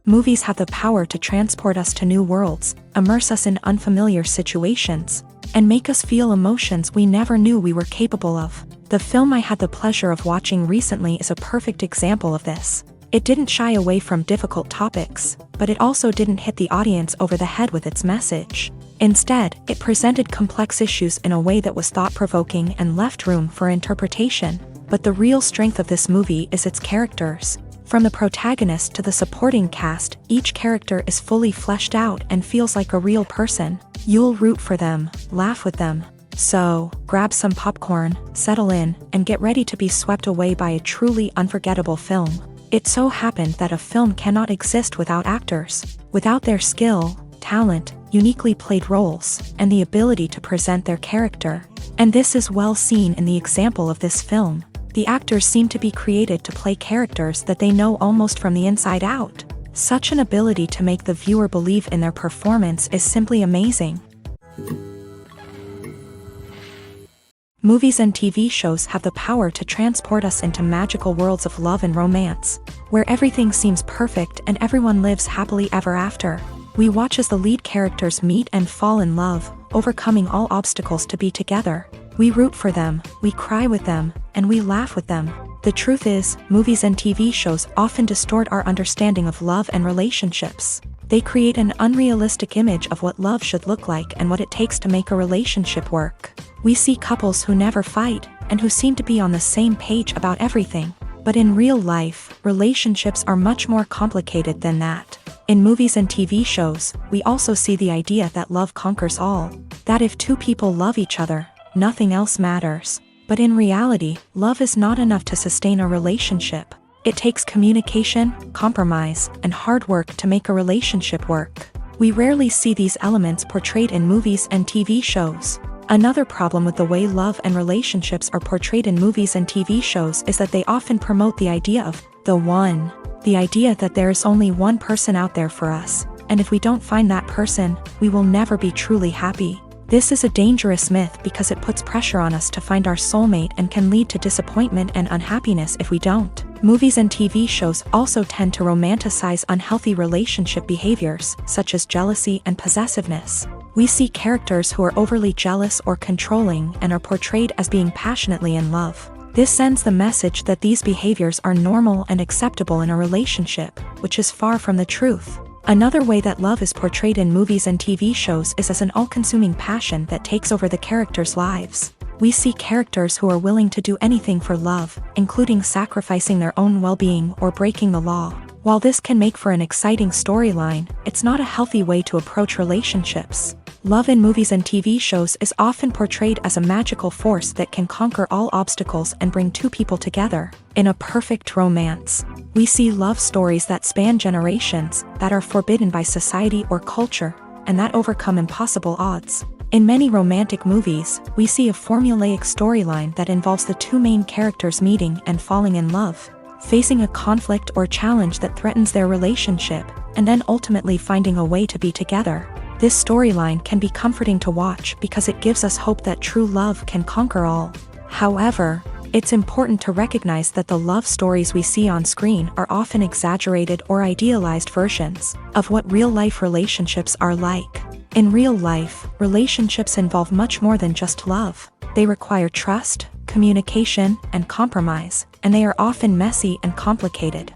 Movies have the power to transport us to new worlds, immerse us in unfamiliar situations, and make us feel emotions we never knew we were capable of. The film I had the pleasure of watching recently is a perfect example of this. It didn't shy away from difficult topics, but it also didn't hit the audience over the head with its message. Instead, it presented complex issues in a way that was thought-provoking and left room for interpretation. But the real strength of this movie is its characters. From the protagonist to the supporting cast, each character is fully fleshed out and feels like a real person. You'll root for them, laugh with them. So, grab some popcorn, settle in, and get ready to be swept away by a truly unforgettable film. It so happened that a film cannot exist without actors, without their skill, talent, uniquely played roles, and the ability to present their character. And this is well seen in the example of this film. The actors seem to be created to play characters that they know almost from the inside out. Such an ability to make the viewer believe in their performance is simply amazing. Movies and TV shows have the power to transport us into magical worlds of love and romance, where everything seems perfect and everyone lives happily ever after. We watch as the lead characters meet and fall in love, overcoming all obstacles to be together. We root for them, we cry with them, and we laugh with them. The truth is, movies and TV shows often distort our understanding of love and relationships. They create an unrealistic image of what love should look like and what it takes to make a relationship work. We see couples who never fight, and who seem to be on the same page about everything. But in real life, relationships are much more complicated than that. In movies and TV shows, we also see the idea that love conquers all. That if two people love each other, nothing else matters. But in reality, love is not enough to sustain a relationship. It takes communication, compromise, and hard work to make a relationship work. We rarely see these elements portrayed in movies and TV shows. Another problem with the way love and relationships are portrayed in movies and TV shows is that they often promote the idea of the one. The idea that there is only one person out there for us, and if we don't find that person, we will never be truly happy. This is a dangerous myth because it puts pressure on us to find our soulmate and can lead to disappointment and unhappiness if we don't. Movies and TV shows also tend to romanticize unhealthy relationship behaviors, such as jealousy and possessiveness. We see characters who are overly jealous or controlling and are portrayed as being passionately in love. This sends the message that these behaviors are normal and acceptable in a relationship, which is far from the truth. Another way that love is portrayed in movies and TV shows is as an all-consuming passion that takes over the characters' lives. We see characters who are willing to do anything for love, including sacrificing their own well-being or breaking the law. While this can make for an exciting storyline, it's not a healthy way to approach relationships. Love in movies and TV shows is often portrayed as a magical force that can conquer all obstacles and bring two people together in a perfect romance. We see love stories that span generations, that are forbidden by society or culture, and that overcome impossible odds. In many romantic movies, we see a formulaic storyline that involves the two main characters meeting and falling in love, facing a conflict or challenge that threatens their relationship, and then ultimately finding a way to be together. This storyline can be comforting to watch because it gives us hope that true love can conquer all. However, it's important to recognize that the love stories we see on screen are often exaggerated or idealized versions of what real-life relationships are like. In real life, relationships involve much more than just love. They require trust, communication, and compromise, and they are often messy and complicated.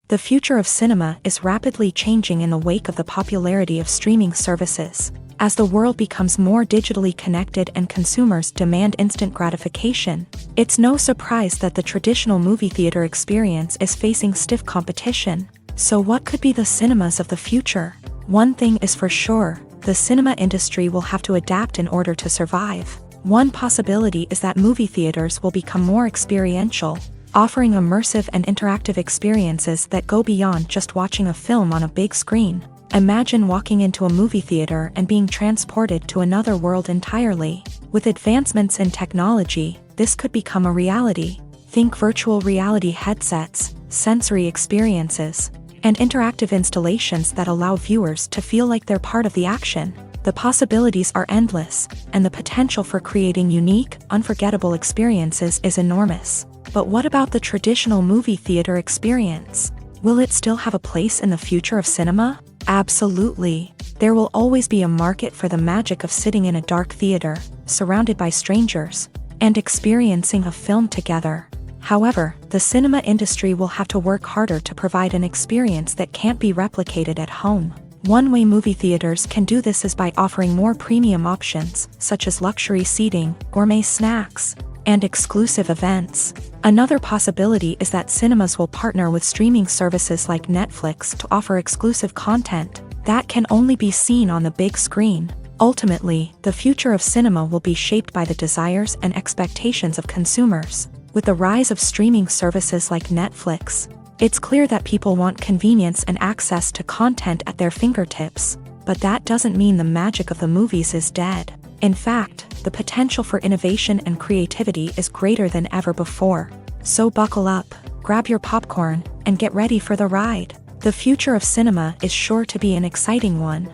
The future of cinema is rapidly changing in the wake of the popularity of streaming services. As the world becomes more digitally connected and consumers demand instant gratification, it's no surprise that the traditional movie theater experience is facing stiff competition. So what could be the cinemas of the future? One thing is for sure, the cinema industry will have to adapt in order to survive. One possibility is that movie theaters will become more experiential, offering immersive and interactive experiences that go beyond just watching a film on a big screen. Imagine walking into a movie theater and being transported to another world entirely. With advancements in technology, this could become a reality. Think virtual reality headsets, sensory experiences, and interactive installations that allow viewers to feel like they're part of the action. The possibilities are endless, and the potential for creating unique, unforgettable experiences is enormous. But what about the traditional movie theater experience? Will it still have a place in the future of cinema? Absolutely. There will always be a market for the magic of sitting in a dark theater, surrounded by strangers, and experiencing a film together. However, the cinema industry will have to work harder to provide an experience that can't be replicated at home. One way movie theaters can do this is by offering more premium options, such as luxury seating, gourmet snacks, and exclusive events. Another possibility is that cinemas will partner with streaming services like Netflix to offer exclusive content that can only be seen on the big screen. Ultimately, the future of cinema will be shaped by the desires and expectations of consumers. With the rise of streaming services like Netflix, it's clear that people want convenience and access to content at their fingertips. But that doesn't mean the magic of the movies is dead. In fact, the potential for innovation and creativity is greater than ever before. So buckle up, grab your popcorn, and get ready for the ride. The future of cinema is sure to be an exciting one.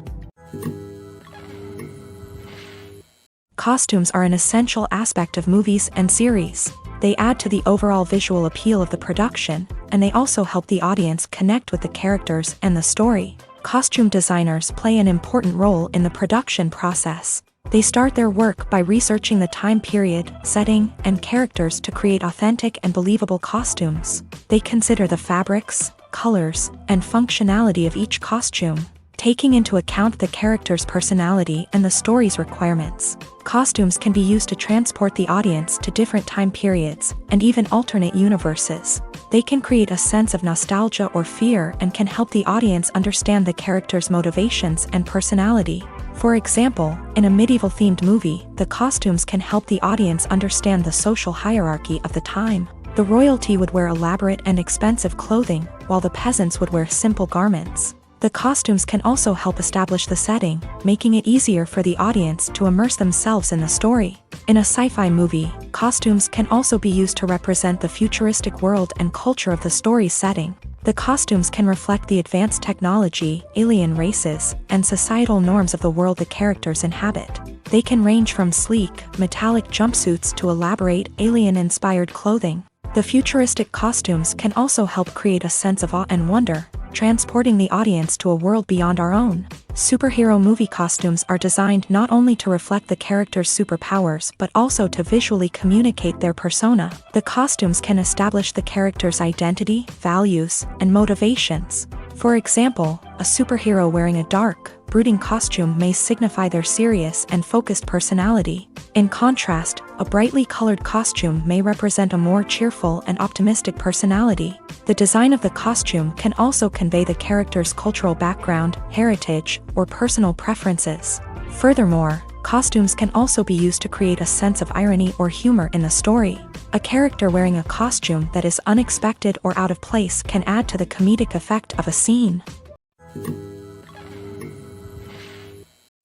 Costumes are an essential aspect of movies and series. They add to the overall visual appeal of the production, and they also help the audience connect with the characters and the story. Costume designers play an important role in the production process. They start their work by researching the time period, setting, and characters to create authentic and believable costumes. They consider the fabrics, colors, and functionality of each costume, taking into account the character's personality and the story's requirements. Costumes can be used to transport the audience to different time periods and even alternate universes. They can create a sense of nostalgia or fear and can help the audience understand the character's motivations and personality. For example, in a medieval-themed movie, the costumes can help the audience understand the social hierarchy of the time. The royalty would wear elaborate and expensive clothing, while the peasants would wear simple garments. The costumes can also help establish the setting, making it easier for the audience to immerse themselves in the story. In a sci-fi movie, costumes can also be used to represent the futuristic world and culture of the story's setting. The costumes can reflect the advanced technology, alien races, and societal norms of the world the characters inhabit. They can range from sleek, metallic jumpsuits to elaborate, alien-inspired clothing. The futuristic costumes can also help create a sense of awe and wonder, transporting the audience to a world beyond our own. Superhero movie costumes are designed not only to reflect the character's superpowers but also to visually communicate their persona. The costumes can establish the character's identity, values, and motivations. For example, a superhero wearing a dark, brooding costume may signify their serious and focused personality. In contrast, a brightly colored costume may represent a more cheerful and optimistic personality. The design of the costume can also convey the character's cultural background, heritage, or personal preferences. Furthermore, costumes can also be used to create a sense of irony or humor in the story. A character wearing a costume that is unexpected or out of place can add to the comedic effect of a scene.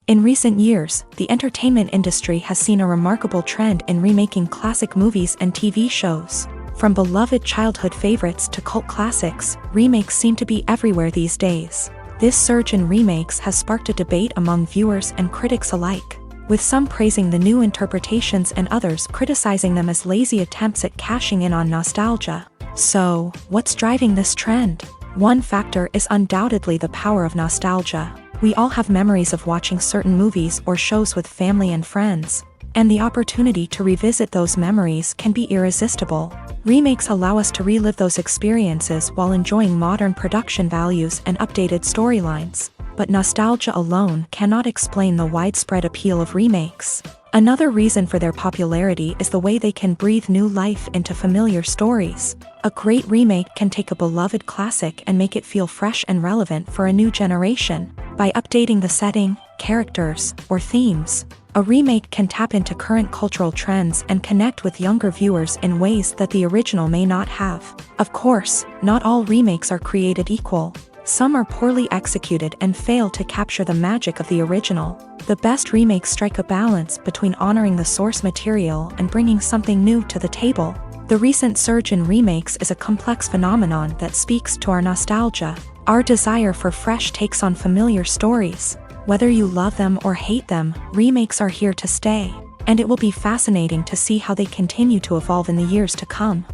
In recent years, the entertainment industry has seen a remarkable trend in remaking classic movies and TV shows. From beloved childhood favorites to cult classics, remakes seem to be everywhere these days. This surge in remakes has sparked a debate among viewers and critics alike, with some praising the new interpretations and others criticizing them as lazy attempts at cashing in on nostalgia. So, what's driving this trend? One factor is undoubtedly the power of nostalgia. We all have memories of watching certain movies or shows with family and friends, and the opportunity to revisit those memories can be irresistible. Remakes allow us to relive those experiences while enjoying modern production values and updated storylines. But nostalgia alone cannot explain the widespread appeal of remakes. Another reason for their popularity is the way they can breathe new life into familiar stories. A great remake can take a beloved classic and make it feel fresh and relevant for a new generation. By updating the setting, characters, or themes, a remake can tap into current cultural trends and connect with younger viewers in ways that the original may not have. Of course, not all remakes are created equal. Some are poorly executed and fail to capture the magic of the original. The best remakes strike a balance between honoring the source material and bringing something new to the table. The recent surge in remakes is a complex phenomenon that speaks to our nostalgia, our desire for fresh takes on familiar stories. Whether you love them or hate them, remakes are here to stay, and it will be fascinating to see how they continue to evolve in the years to come.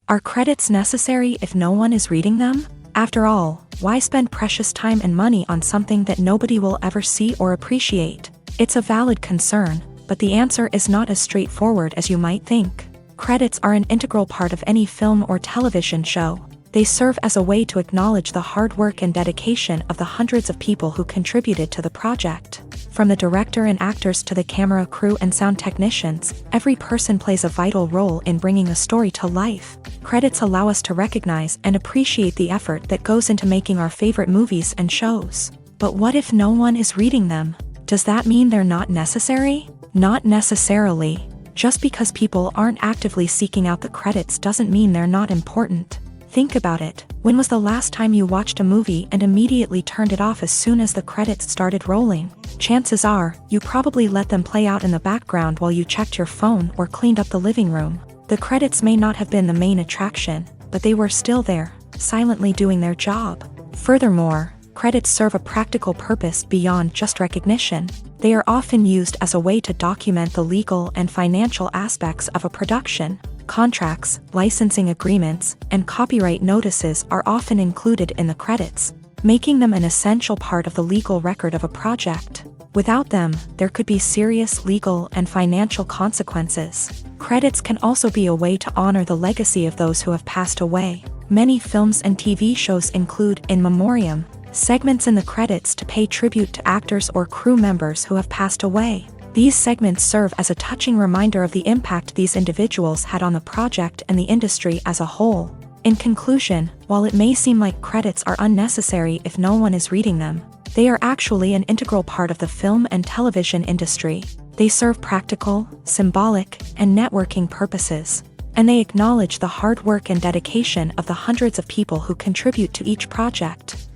Are credits necessary if no one is reading them? After all, why spend precious time and money on something that nobody will ever see or appreciate? It's a valid concern, but the answer is not as straightforward as you might think. Credits are an integral part of any film or television show. They serve as a way to acknowledge the hard work and dedication of the hundreds of people who contributed to the project. From the director and actors to the camera crew and sound technicians, every person plays a vital role in bringing a story to life. Credits allow us to recognize and appreciate the effort that goes into making our favorite movies and shows. But what if no one is reading them? Does that mean they're not necessary? Not necessarily. Just because people aren't actively seeking out the credits doesn't mean they're not important. Think about it. When was the last time you watched a movie and immediately turned it off as soon as the credits started rolling? Chances are, you probably let them play out in the background while you checked your phone or cleaned up the living room. The credits may not have been the main attraction, but they were still there, silently doing their job. Furthermore, credits serve a practical purpose beyond just recognition. They are often used as a way to document the legal and financial aspects of a production. Contracts, licensing agreements, and copyright notices are often included in the credits, making them an essential part of the legal record of a project. Without them, there could be serious legal and financial consequences. Credits can also be a way to honor the legacy of those who have passed away. Many films and TV shows include in memoriam segments in the credits to pay tribute to actors or crew members who have passed away. These segments serve as a touching reminder of the impact these individuals had on the project and the industry as a whole. In conclusion, while it may seem like credits are unnecessary if no one is reading them, they are actually an integral part of the film and television industry. They serve practical, symbolic, and networking purposes, and they acknowledge the hard work and dedication of the hundreds of people who contribute to each project.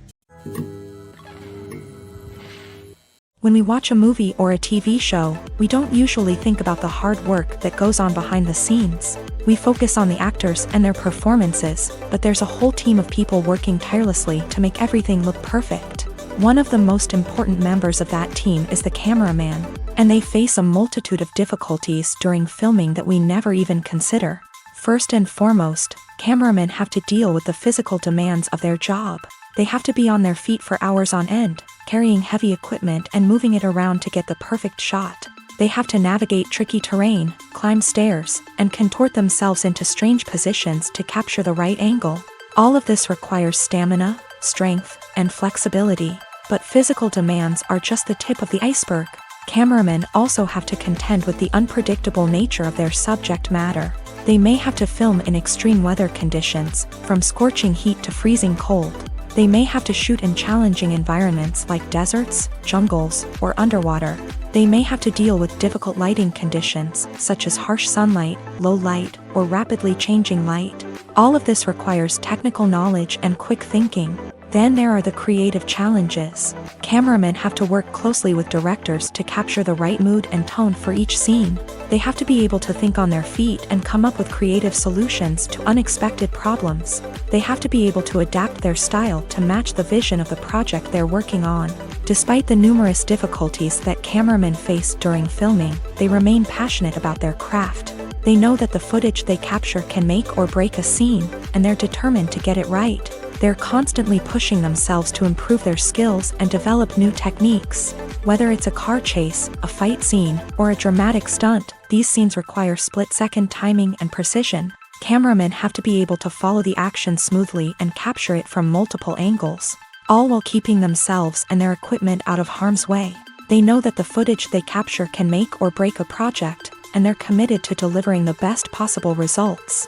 When we watch a movie or a TV show, we don't usually think about the hard work that goes on behind the scenes. We focus on the actors and their performances, but there's a whole team of people working tirelessly to make everything look perfect. One of the most important members of that team is the cameraman, and they face a multitude of difficulties during filming that we never even consider. First and foremost, cameramen have to deal with the physical demands of their job. They have to be on their feet for hours on end, carrying heavy equipment and moving it around to get the perfect shot. They have to navigate tricky terrain, climb stairs, and contort themselves into strange positions to capture the right angle. All of this requires stamina, strength, and flexibility. But physical demands are just the tip of the iceberg. Cameramen also have to contend with the unpredictable nature of their subject matter. They may have to film in extreme weather conditions, from scorching heat to freezing cold. They may have to shoot in challenging environments like deserts, jungles, or underwater. They may have to deal with difficult lighting conditions, such as harsh sunlight, low light, or rapidly changing light. All of this requires technical knowledge and quick thinking. Then there are the creative challenges. Cameramen have to work closely with directors to capture the right mood and tone for each scene. They have to be able to think on their feet and come up with creative solutions to unexpected problems. They have to be able to adapt their style to match the vision of the project they're working on. Despite the numerous difficulties that cameramen face during filming, they remain passionate about their craft. They know that the footage they capture can make or break a scene, and they're determined to get it right. They're constantly pushing themselves to improve their skills and develop new techniques. Whether it's a car chase, a fight scene, or a dramatic stunt, these scenes require split-second timing and precision. Cameramen have to be able to follow the action smoothly and capture it from multiple angles, all while keeping themselves and their equipment out of harm's way. They know that the footage they capture can make or break a project, and they're committed to delivering the best possible results.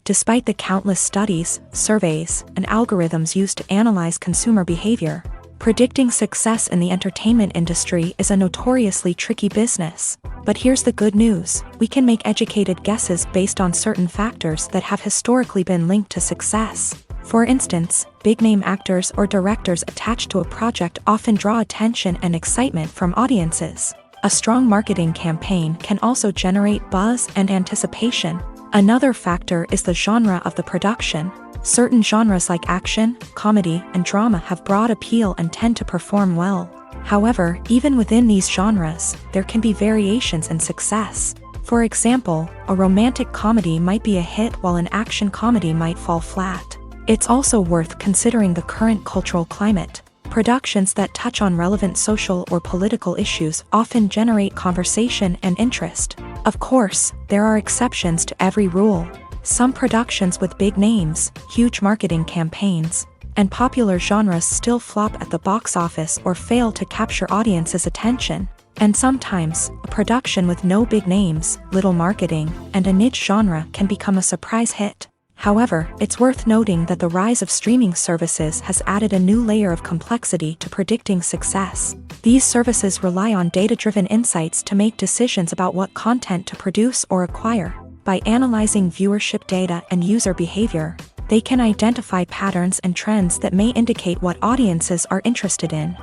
Despite the countless studies, surveys, and algorithms used to analyze consumer behavior, predicting success in the entertainment industry is a notoriously tricky business. But here's the good news: we can make educated guesses based on certain factors that have historically been linked to success. For instance, big-name actors or directors attached to a project often draw attention and excitement from audiences. A strong marketing campaign can also generate buzz and anticipation. Another factor is the genre of the production. Certain genres like action, comedy, and drama have broad appeal and tend to perform well. However, even within these genres, there can be variations in success. For example, a romantic comedy might be a hit while an action comedy might fall flat. It's also worth considering the current cultural climate. Productions that touch on relevant social or political issues often generate conversation and interest. Of course, there are exceptions to every rule. Some productions with big names, huge marketing campaigns, and popular genres still flop at the box office or fail to capture audiences' attention. And sometimes, a production with no big names, little marketing, and a niche genre can become a surprise hit. However, it's worth noting that the rise of streaming services has added a new layer of complexity to predicting success. These services rely on data-driven insights to make decisions about what content to produce or acquire. By analyzing viewership data and user behavior, they can identify patterns and trends that may indicate what audiences are interested in.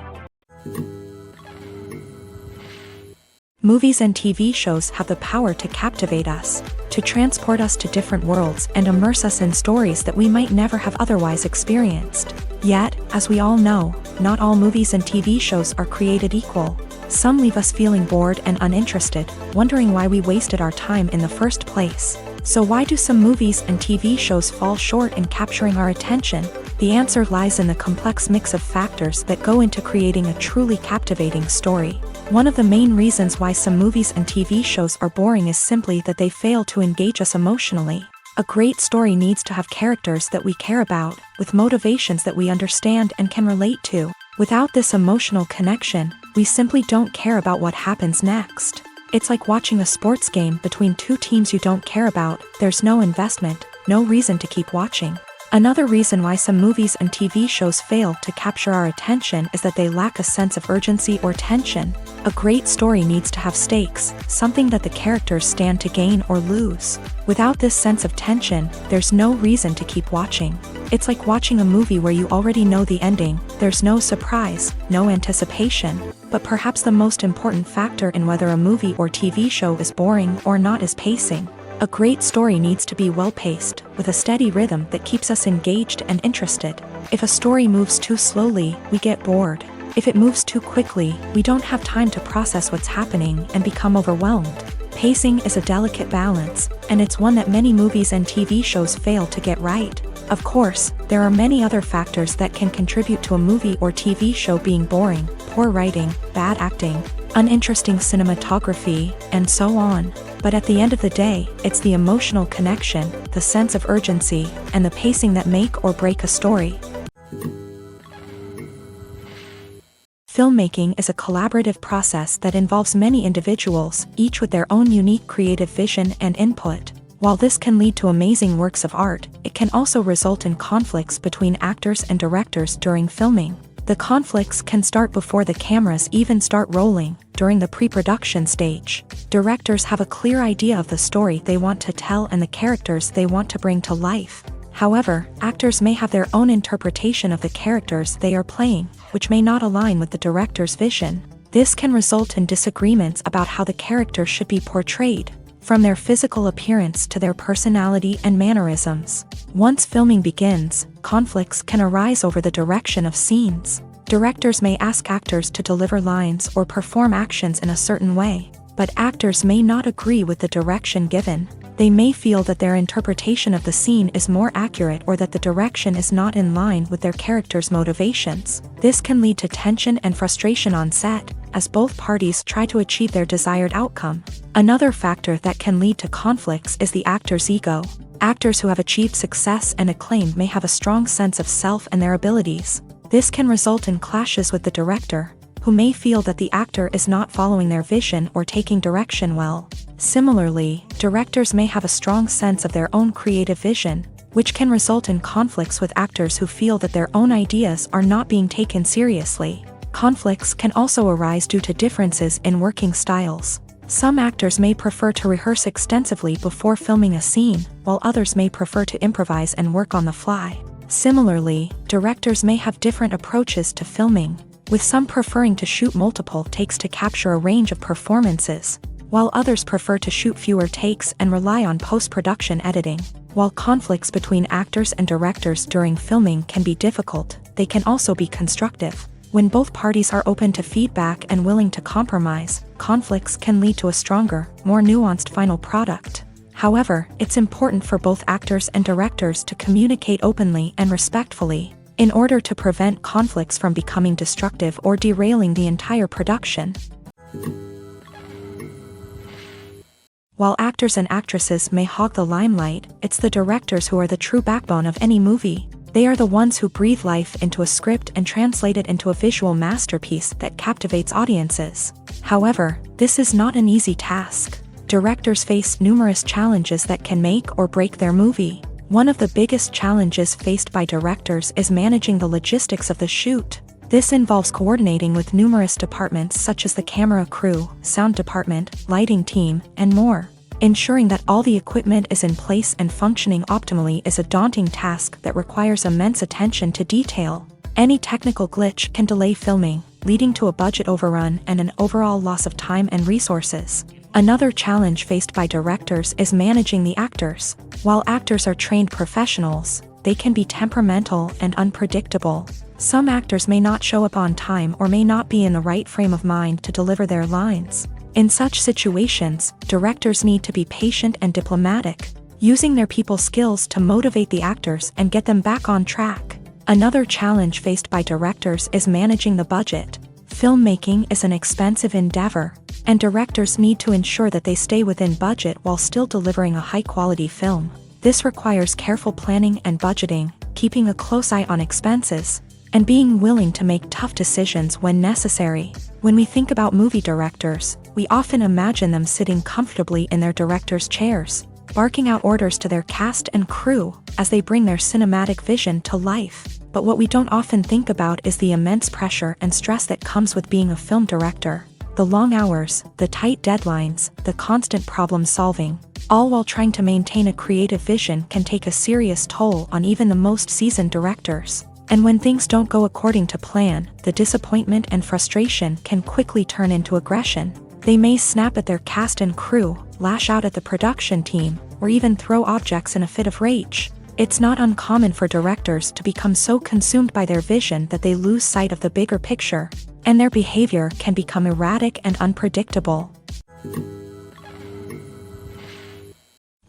Movies and TV shows have the power to captivate us, to transport us to different worlds and immerse us in stories that we might never have otherwise experienced. Yet, as we all know, not all movies and TV shows are created equal. Some leave us feeling bored and uninterested, wondering why we wasted our time in the first place. So why do some movies and TV shows fall short in capturing our attention? The answer lies in the complex mix of factors that go into creating a truly captivating story. One of the main reasons why some movies and TV shows are boring is simply that they fail to engage us emotionally. A great story needs to have characters that we care about, with motivations that we understand and can relate to. Without this emotional connection, we simply don't care about what happens next. It's like watching a sports game between two teams you don't care about. There's no investment, no reason to keep watching. Another reason why some movies and TV shows fail to capture our attention is that they lack a sense of urgency or tension. A great story needs to have stakes, something that the characters stand to gain or lose. Without this sense of tension, there's no reason to keep watching. It's like watching a movie where you already know the ending. There's no surprise, no anticipation. But perhaps the most important factor in whether a movie or TV show is boring or not is pacing. A great story needs to be well-paced, with a steady rhythm that keeps us engaged and interested. If a story moves too slowly, we get bored. If it moves too quickly, we don't have time to process what's happening and become overwhelmed. Pacing is a delicate balance, and it's one that many movies and TV shows fail to get right. Of course, there are many other factors that can contribute to a movie or TV show being boring: poor writing, bad acting, uninteresting cinematography, and so on. But at the end of the day, it's the emotional connection, the sense of urgency, and the pacing that make or break a story. Filmmaking is a collaborative process that involves many individuals, each with their own unique creative vision and input. While this can lead to amazing works of art, it can also result in conflicts between actors and directors during filming. The conflicts can start before the cameras even start rolling, during the pre-production stage. Directors have a clear idea of the story they want to tell and the characters they want to bring to life. However, actors may have their own interpretation of the characters they are playing, which may not align with the director's vision. This can result in disagreements about how the character should be portrayed, from their physical appearance to their personality and mannerisms. Once filming begins, conflicts can arise over the direction of scenes. Directors may ask actors to deliver lines or perform actions in a certain way, but actors may not agree with the direction given. They may feel that their interpretation of the scene is more accurate or that the direction is not in line with their character's motivations. This can lead to tension and frustration on set, as both parties try to achieve their desired outcome. Another factor that can lead to conflicts is the actor's ego. Actors who have achieved success and acclaim may have a strong sense of self and their abilities. This can result in clashes with the director, who may feel that the actor is not following their vision or taking direction well. Similarly, directors may have a strong sense of their own creative vision, which can result in conflicts with actors who feel that their own ideas are not being taken seriously. Conflicts can also arise due to differences in working styles. Some actors may prefer to rehearse extensively before filming a scene, while others may prefer to improvise and work on the fly. Similarly, directors may have different approaches to filming, with some preferring to shoot multiple takes to capture a range of performances, while others prefer to shoot fewer takes and rely on post-production editing. While conflicts between actors and directors during filming can be difficult, they can also be constructive. When both parties are open to feedback and willing to compromise, conflicts can lead to a stronger, more nuanced final product. However, it's important for both actors and directors to communicate openly and respectfully, in order to prevent conflicts from becoming destructive or derailing the entire production. While actors and actresses may hog the limelight, it's the directors who are the true backbone of any movie. They are the ones who breathe life into a script and translate it into a visual masterpiece that captivates audiences. However, this is not an easy task. Directors face numerous challenges that can make or break their movie. One of the biggest challenges faced by directors is managing the logistics of the shoot. This involves coordinating with numerous departments such as the camera crew, sound department, lighting team, and more. Ensuring that all the equipment is in place and functioning optimally is a daunting task that requires immense attention to detail. Any technical glitch can delay filming, leading to a budget overrun and an overall loss of time and resources. Another challenge faced by directors is managing the actors. While actors are trained professionals, they can be temperamental and unpredictable. Some actors may not show up on time or may not be in the right frame of mind to deliver their lines. In such situations, directors need to be patient and diplomatic, using their people skills to motivate the actors and get them back on track. Another challenge faced by directors is managing the budget. Filmmaking is an expensive endeavor, and directors need to ensure that they stay within budget while still delivering a high-quality film. This requires careful planning and budgeting, keeping a close eye on expenses, and being willing to make tough decisions when necessary. When we think about movie directors, we often imagine them sitting comfortably in their director's chairs, barking out orders to their cast and crew as they bring their cinematic vision to life. But what we don't often think about is the immense pressure and stress that comes with being a film director. The long hours, the tight deadlines, the constant problem solving, all while trying to maintain a creative vision can take a serious toll on even the most seasoned directors. And when things don't go according to plan, the disappointment and frustration can quickly turn into aggression. They may snap at their cast and crew, lash out at the production team, or even throw objects in a fit of rage. It's not uncommon for directors to become so consumed by their vision that they lose sight of the bigger picture, and their behavior can become erratic and unpredictable.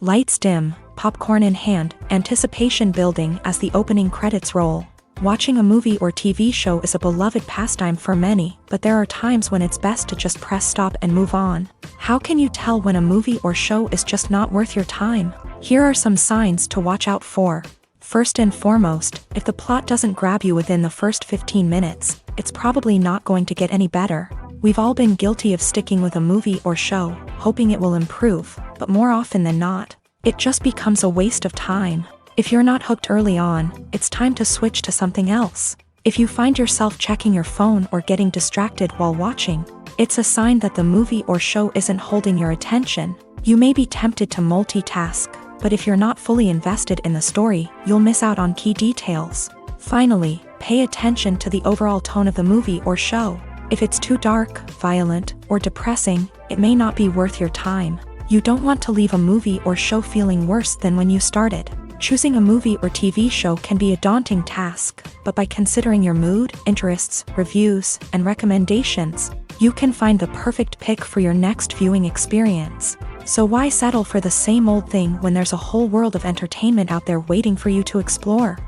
Lights dim, popcorn in hand, anticipation building as the opening credits roll. Watching a movie or TV show is a beloved pastime for many, but there are times when it's best to just press stop and move on. How can you tell when a movie or show is just not worth your time? Here are some signs to watch out for. First and foremost, if the plot doesn't grab you within the first 15 minutes, it's probably not going to get any better. We've all been guilty of sticking with a movie or show, hoping it will improve, but more often than not, it just becomes a waste of time. If you're not hooked early on, it's time to switch to something else. If you find yourself checking your phone or getting distracted while watching, it's a sign that the movie or show isn't holding your attention. You may be tempted to multitask, but if you're not fully invested in the story, you'll miss out on key details. Finally, pay attention to the overall tone of the movie or show. If it's too dark, violent, or depressing, it may not be worth your time. You don't want to leave a movie or show feeling worse than when you started. Choosing a movie or TV show can be a daunting task, but by considering your mood, interests, reviews, and recommendations, you can find the perfect pick for your next viewing experience. So why settle for the same old thing when there's a whole world of entertainment out there waiting for you to explore?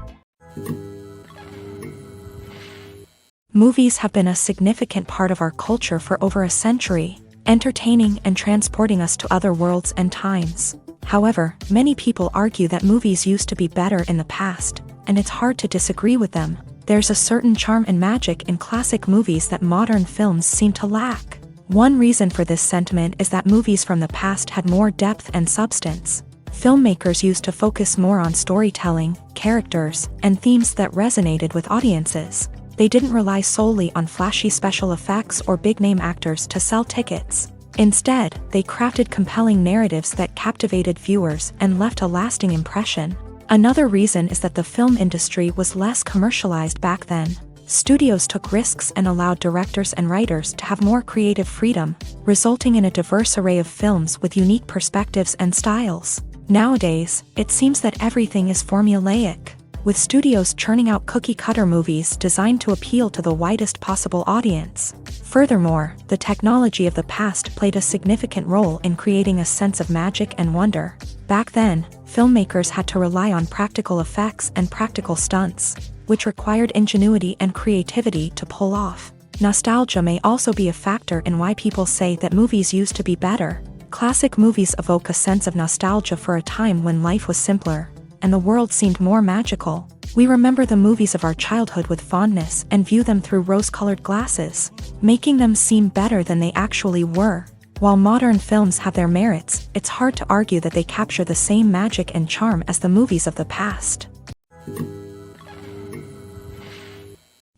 Movies have been a significant part of our culture for over a century, entertaining and transporting us to other worlds and times. However, many people argue that movies used to be better in the past, and it's hard to disagree with them. There's a certain charm and magic in classic movies that modern films seem to lack. One reason for this sentiment is that movies from the past had more depth and substance. Filmmakers used to focus more on storytelling, characters, and themes that resonated with audiences. They didn't rely solely on flashy special effects or big-name actors to sell tickets. Instead, they crafted compelling narratives that captivated viewers and left a lasting impression. Another reason is that the film industry was less commercialized back then. Studios took risks and allowed directors and writers to have more creative freedom, resulting in a diverse array of films with unique perspectives and styles. Nowadays, it seems that everything is formulaic. with studios churning out cookie-cutter movies designed to appeal to the widest possible audience. Furthermore, the technology of the past played a significant role in creating a sense of magic and wonder. Back then, filmmakers had to rely on practical effects and practical stunts, which required ingenuity and creativity to pull off. Nostalgia may also be a factor in why people say that movies used to be better. Classic movies evoke a sense of nostalgia for a time when life was simpler, and the world seemed more magical. We remember the movies of our childhood with fondness and view them through rose-colored glasses, making them seem better than they actually were. While modern films have their merits, it's hard to argue that they capture the same magic and charm as the movies of the past.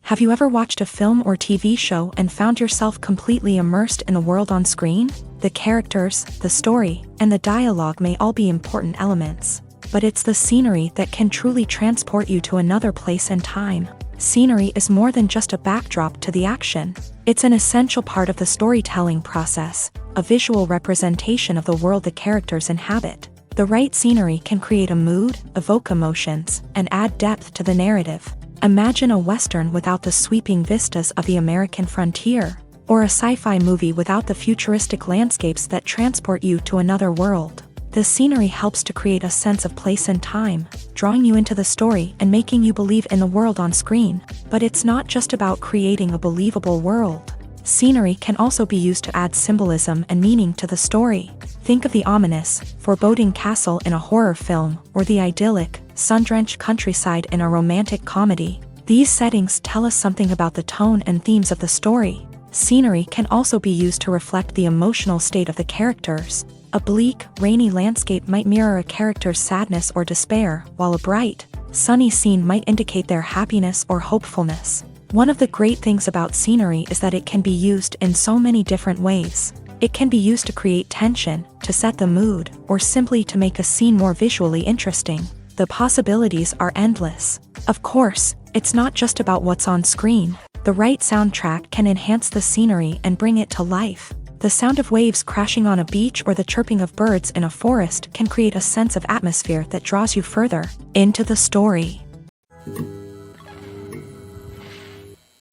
Have you ever watched a film or TV show and found yourself completely immersed in the world on screen? The characters, the story, and the dialogue may all be important elements, but it's the scenery that can truly transport you to another place and time. Scenery is more than just a backdrop to the action. It's an essential part of the storytelling process, a visual representation of the world the characters inhabit. The right scenery can create a mood, evoke emotions, and add depth to the narrative. Imagine a Western without the sweeping vistas of the American frontier, or a sci-fi movie without the futuristic landscapes that transport you to another world. The scenery helps to create a sense of place and time, drawing you into the story and making you believe in the world on screen. But it's not just about creating a believable world. Scenery can also be used to add symbolism and meaning to the story. Think of the ominous, foreboding castle in a horror film, or the idyllic, sun-drenched countryside in a romantic comedy. These settings tell us something about the tone and themes of the story. Scenery can also be used to reflect the emotional state of the characters. A bleak, rainy landscape might mirror a character's sadness or despair, while a bright, sunny scene might indicate their happiness or hopefulness. One of the great things about scenery is that it can be used in so many different ways. It can be used to create tension, to set the mood, or simply to make a scene more visually interesting. The possibilities are endless. Of course, it's not just about what's on screen. The right soundtrack can enhance the scenery and bring it to life. The sound of waves crashing on a beach or the chirping of birds in a forest can create a sense of atmosphere that draws you further into the story.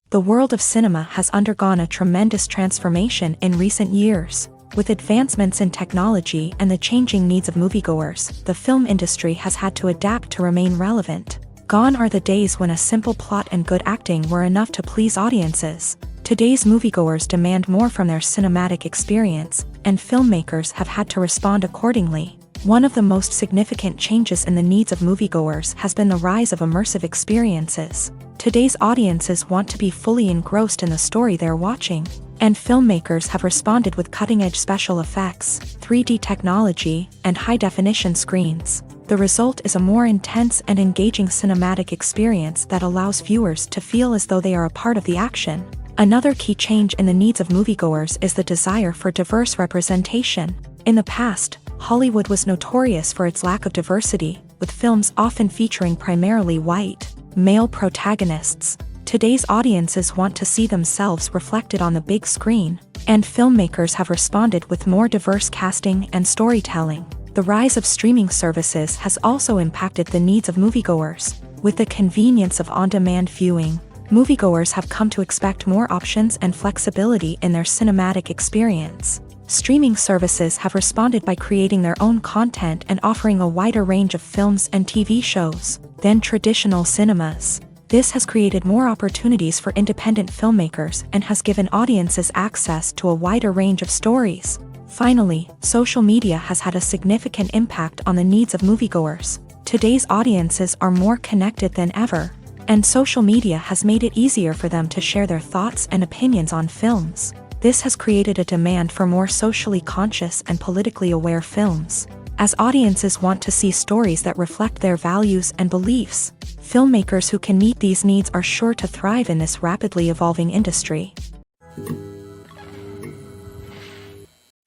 The world of cinema has undergone a tremendous transformation in recent years. With advancements in technology and the changing needs of moviegoers, the film industry has had to adapt to remain relevant. Gone are the days when a simple plot and good acting were enough to please audiences. Today's moviegoers demand more from their cinematic experience, and filmmakers have had to respond accordingly. One of the most significant changes in the needs of moviegoers has been the rise of immersive experiences. Today's audiences want to be fully engrossed in the story they're watching, and filmmakers have responded with cutting-edge special effects, 3D technology, and high-definition screens. The result is a more intense and engaging cinematic experience that allows viewers to feel as though they are a part of the action. Another key change in the needs of moviegoers is the desire for diverse representation. In the past, Hollywood was notorious for its lack of diversity, with films often featuring primarily white, male protagonists. Today's audiences want to see themselves reflected on the big screen, and filmmakers have responded with more diverse casting and storytelling. The rise of streaming services has also impacted the needs of moviegoers. With the convenience of on-demand viewing, moviegoers have come to expect more options and flexibility in their cinematic experience. Streaming services have responded by creating their own content and offering a wider range of films and TV shows than traditional cinemas. This has created more opportunities for independent filmmakers and has given audiences access to a wider range of stories. Finally, social media has had a significant impact on the needs of moviegoers. Today's audiences are more connected than ever, and social media has made it easier for them to share their thoughts and opinions on films. This has created a demand for more socially conscious and politically aware films. As audiences want to see stories that reflect their values and beliefs, filmmakers who can meet these needs are sure to thrive in this rapidly evolving industry.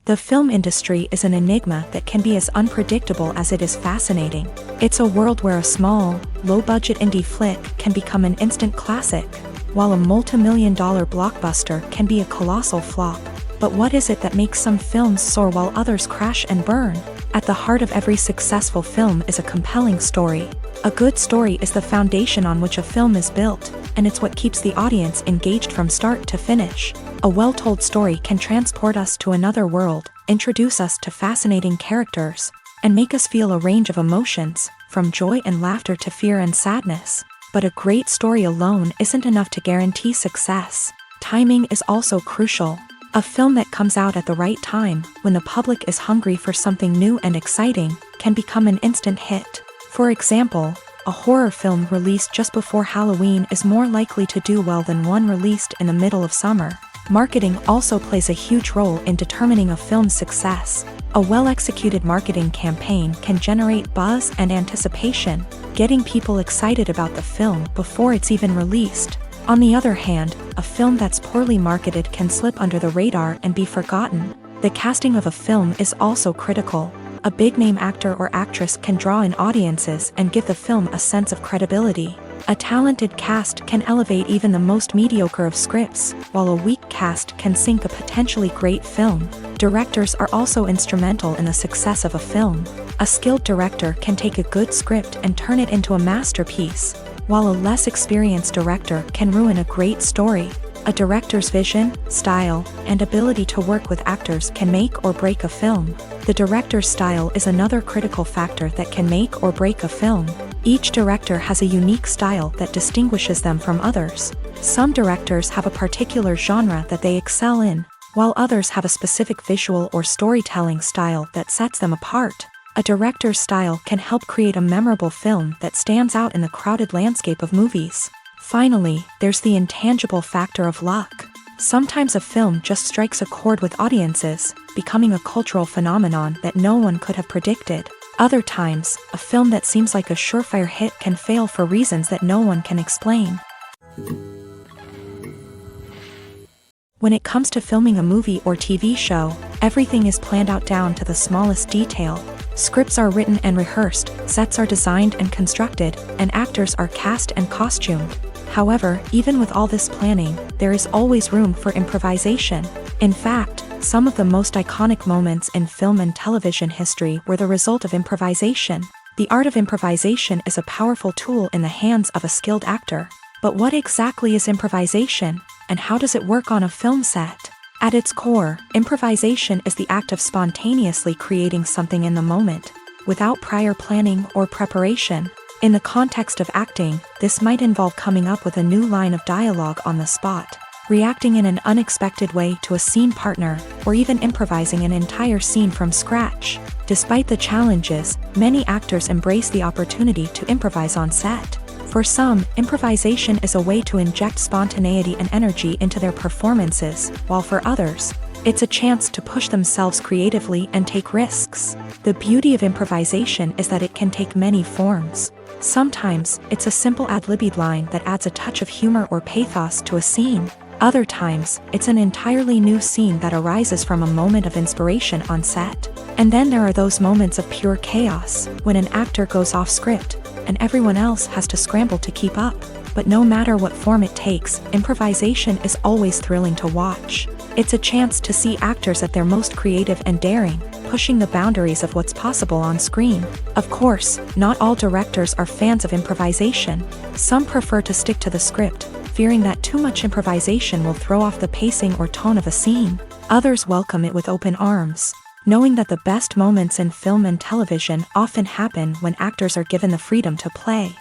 The film industry is an enigma that can be as unpredictable as it is fascinating. It's a world where a small, low-budget indie flick can become an instant classic, while a multi-million-dollar blockbuster can be a colossal flop. But what is it that makes some films soar while others crash and burn? At the heart of every successful film is a compelling story. A good story is the foundation on which a film is built, and it's what keeps the audience engaged from start to finish. A well-told story can transport us to another world, introduce us to fascinating characters, and make us feel a range of emotions, from joy and laughter to fear and sadness. But a great story alone isn't enough to guarantee success. Timing is also crucial. A film that comes out at the right time, when the public is hungry for something new and exciting, can become an instant hit. For example, a horror film released just before Halloween is more likely to do well than one released in the middle of summer. Marketing also plays a huge role in determining a film's success. A well-executed marketing campaign can generate buzz and anticipation, getting people excited about the film before it's even released. On the other hand, a film that's poorly marketed can slip under the radar and be forgotten. The casting of a film is also critical. A big-name actor or actress can draw in audiences and give the film a sense of credibility. A talented cast can elevate even the most mediocre of scripts, while a weak cast can sink a potentially great film. Directors are also instrumental in the success of a film. A skilled director can take a good script and turn it into a masterpiece, while a less experienced director can ruin a great story. A director's vision, style, and ability to work with actors can make or break a film. The director's style is another critical factor that can make or break a film. Each director has a unique style that distinguishes them from others. Some directors have a particular genre that they excel in, while others have a specific visual or storytelling style that sets them apart. A director's style can help create a memorable film that stands out in the crowded landscape of movies. Finally, there's the intangible factor of luck. Sometimes a film just strikes a chord with audiences, becoming a cultural phenomenon that no one could have predicted. Other times, a film that seems like a surefire hit can fail for reasons that no one can explain. When it comes to filming a movie or TV show, everything is planned out down to the smallest detail. Scripts are written and rehearsed, sets are designed and constructed, and actors are cast and costumed. However, even with all this planning, there is always room for improvisation. In fact, some of the most iconic moments in film and television history were the result of improvisation. The art of improvisation is a powerful tool in the hands of a skilled actor. But what exactly is improvisation, and how does it work on a film set? At its core, improvisation is the act of spontaneously creating something in the moment, without prior planning or preparation. In the context of acting, this might involve coming up with a new line of dialogue on the spot, reacting in an unexpected way to a scene partner, or even improvising an entire scene from scratch. Despite the challenges, many actors embrace the opportunity to improvise on set. For some, improvisation is a way to inject spontaneity and energy into their performances, while for others, it's a chance to push themselves creatively and take risks. The beauty of improvisation is that it can take many forms. Sometimes, it's a simple ad-libbed line that adds a touch of humor or pathos to a scene. Other times, it's an entirely new scene that arises from a moment of inspiration on set. And then there are those moments of pure chaos, when an actor goes off script, and everyone else has to scramble to keep up. But no matter what form it takes, improvisation is always thrilling to watch. It's a chance to see actors at their most creative and daring, pushing the boundaries of what's possible on screen. Of course, not all directors are fans of improvisation. Some prefer to stick to the script, fearing that too much improvisation will throw off the pacing or tone of a scene. Others welcome it with open arms, knowing that the best moments in film and television often happen when actors are given the freedom to play.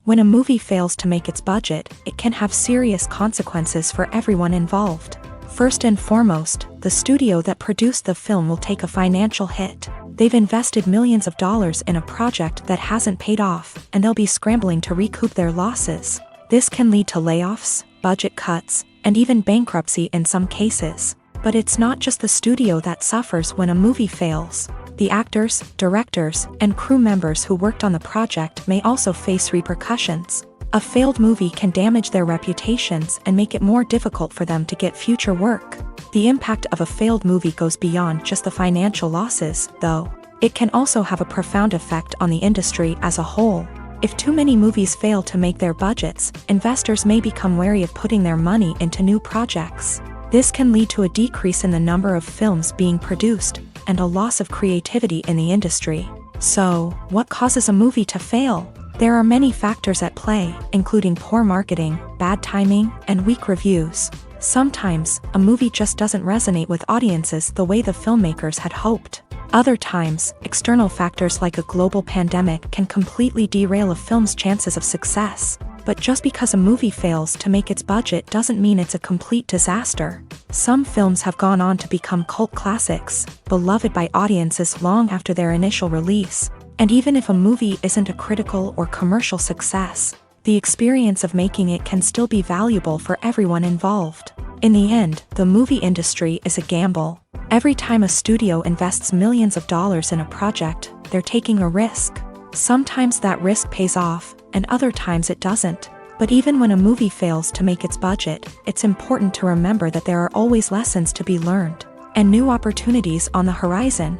When a movie fails to make its budget, it can have serious consequences for everyone involved. First and foremost, the studio that produced the film will take a financial hit. They've invested millions of dollars in a project that hasn't paid off, and they'll be scrambling to recoup their losses. This can lead to layoffs, budget cuts, and even bankruptcy in some cases. But it's not just the studio that suffers when a movie fails. The actors, directors, and crew members who worked on the project may also face repercussions. A failed movie can damage their reputations and make it more difficult for them to get future work. The impact of a failed movie goes beyond just the financial losses, though. It can also have a profound effect on the industry as a whole. If too many movies fail to make their budgets, investors may become wary of putting their money into new projects. This can lead to a decrease in the number of films being produced and a loss of creativity in the industry. So, what causes a movie to fail? There are many factors at play, including poor marketing, bad timing, and weak reviews. Sometimes, a movie just doesn't resonate with audiences the way the filmmakers had hoped. Other times, external factors like a global pandemic can completely derail a film's chances of success. But just because a movie fails to make its budget doesn't mean it's a complete disaster. Some films have gone on to become cult classics, beloved by audiences long after their initial release. And even if a movie isn't a critical or commercial success, the experience of making it can still be valuable for everyone involved. In the end, the movie industry is a gamble. Every time a studio invests millions of dollars in a project, they're taking a risk. Sometimes that risk pays off, and other times it doesn't. But even when a movie fails to make its budget, it's important to remember that there are always lessons to be learned, and new opportunities on the horizon.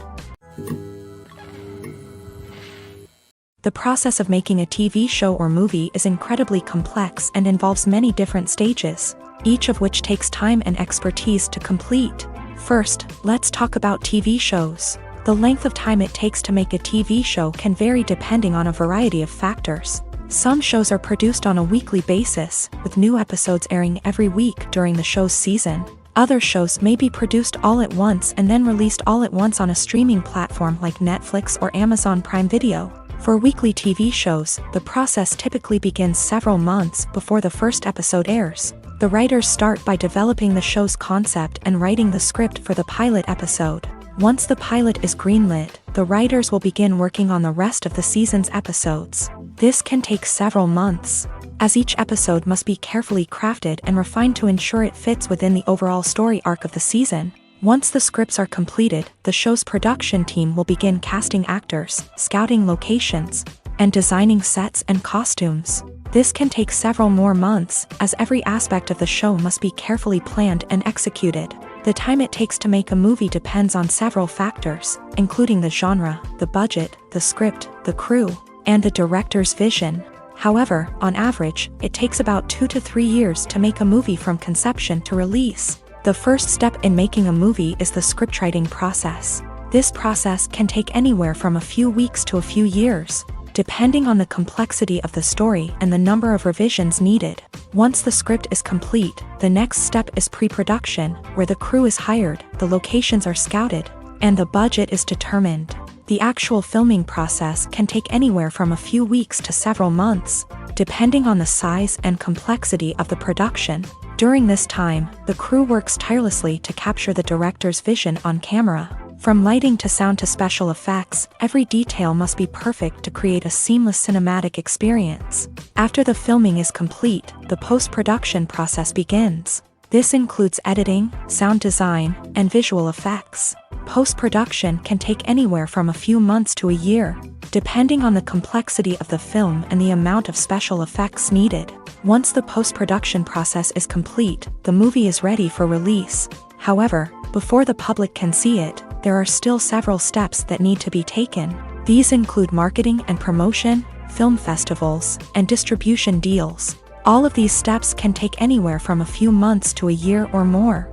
The process of making a TV show or movie is incredibly complex and involves many different stages, each of which takes time and expertise to complete. First, let's talk about TV shows. The length of time it takes to make a TV show can vary depending on a variety of factors. Some shows are produced on a weekly basis, with new episodes airing every week during the show's season. Other shows may be produced all at once and then released all at once on a streaming platform like Netflix or Amazon Prime Video. For weekly TV shows, the process typically begins several months before the first episode airs. The writers start by developing the show's concept and writing the script for the pilot episode. Once the pilot is greenlit, the writers will begin working on the rest of the season's episodes. This can take several months, as each episode must be carefully crafted and refined to ensure it fits within the overall story arc of the season. Once the scripts are completed, the show's production team will begin casting actors, scouting locations, and designing sets and costumes. This can take several more months, as every aspect of the show must be carefully planned and executed. The time it takes to make a movie depends on several factors, including the genre, the budget, the script, the crew, and the director's vision. However, on average, it takes about 2 to 3 years to make a movie from conception to release. The first step in making a movie is the scriptwriting process. This process can take anywhere from a few weeks to a few years, depending on the complexity of the story and the number of revisions needed. Once the script is complete, the next step is pre-production, where the crew is hired, the locations are scouted, and the budget is determined. The actual filming process can take anywhere from a few weeks to several months, depending on the size and complexity of the production. During this time, the crew works tirelessly to capture the director's vision on camera. From lighting to sound to special effects, every detail must be perfect to create a seamless cinematic experience. After the filming is complete, the post-production process begins. This includes editing, sound design, and visual effects. Post-production can take anywhere from a few months to a year, depending on the complexity of the film and the amount of special effects needed. Once the post-production process is complete, the movie is ready for release. However, before the public can see it, there are still several steps that need to be taken. These include marketing and promotion, film festivals, and distribution deals. All of these steps can take anywhere from a few months to a year or more.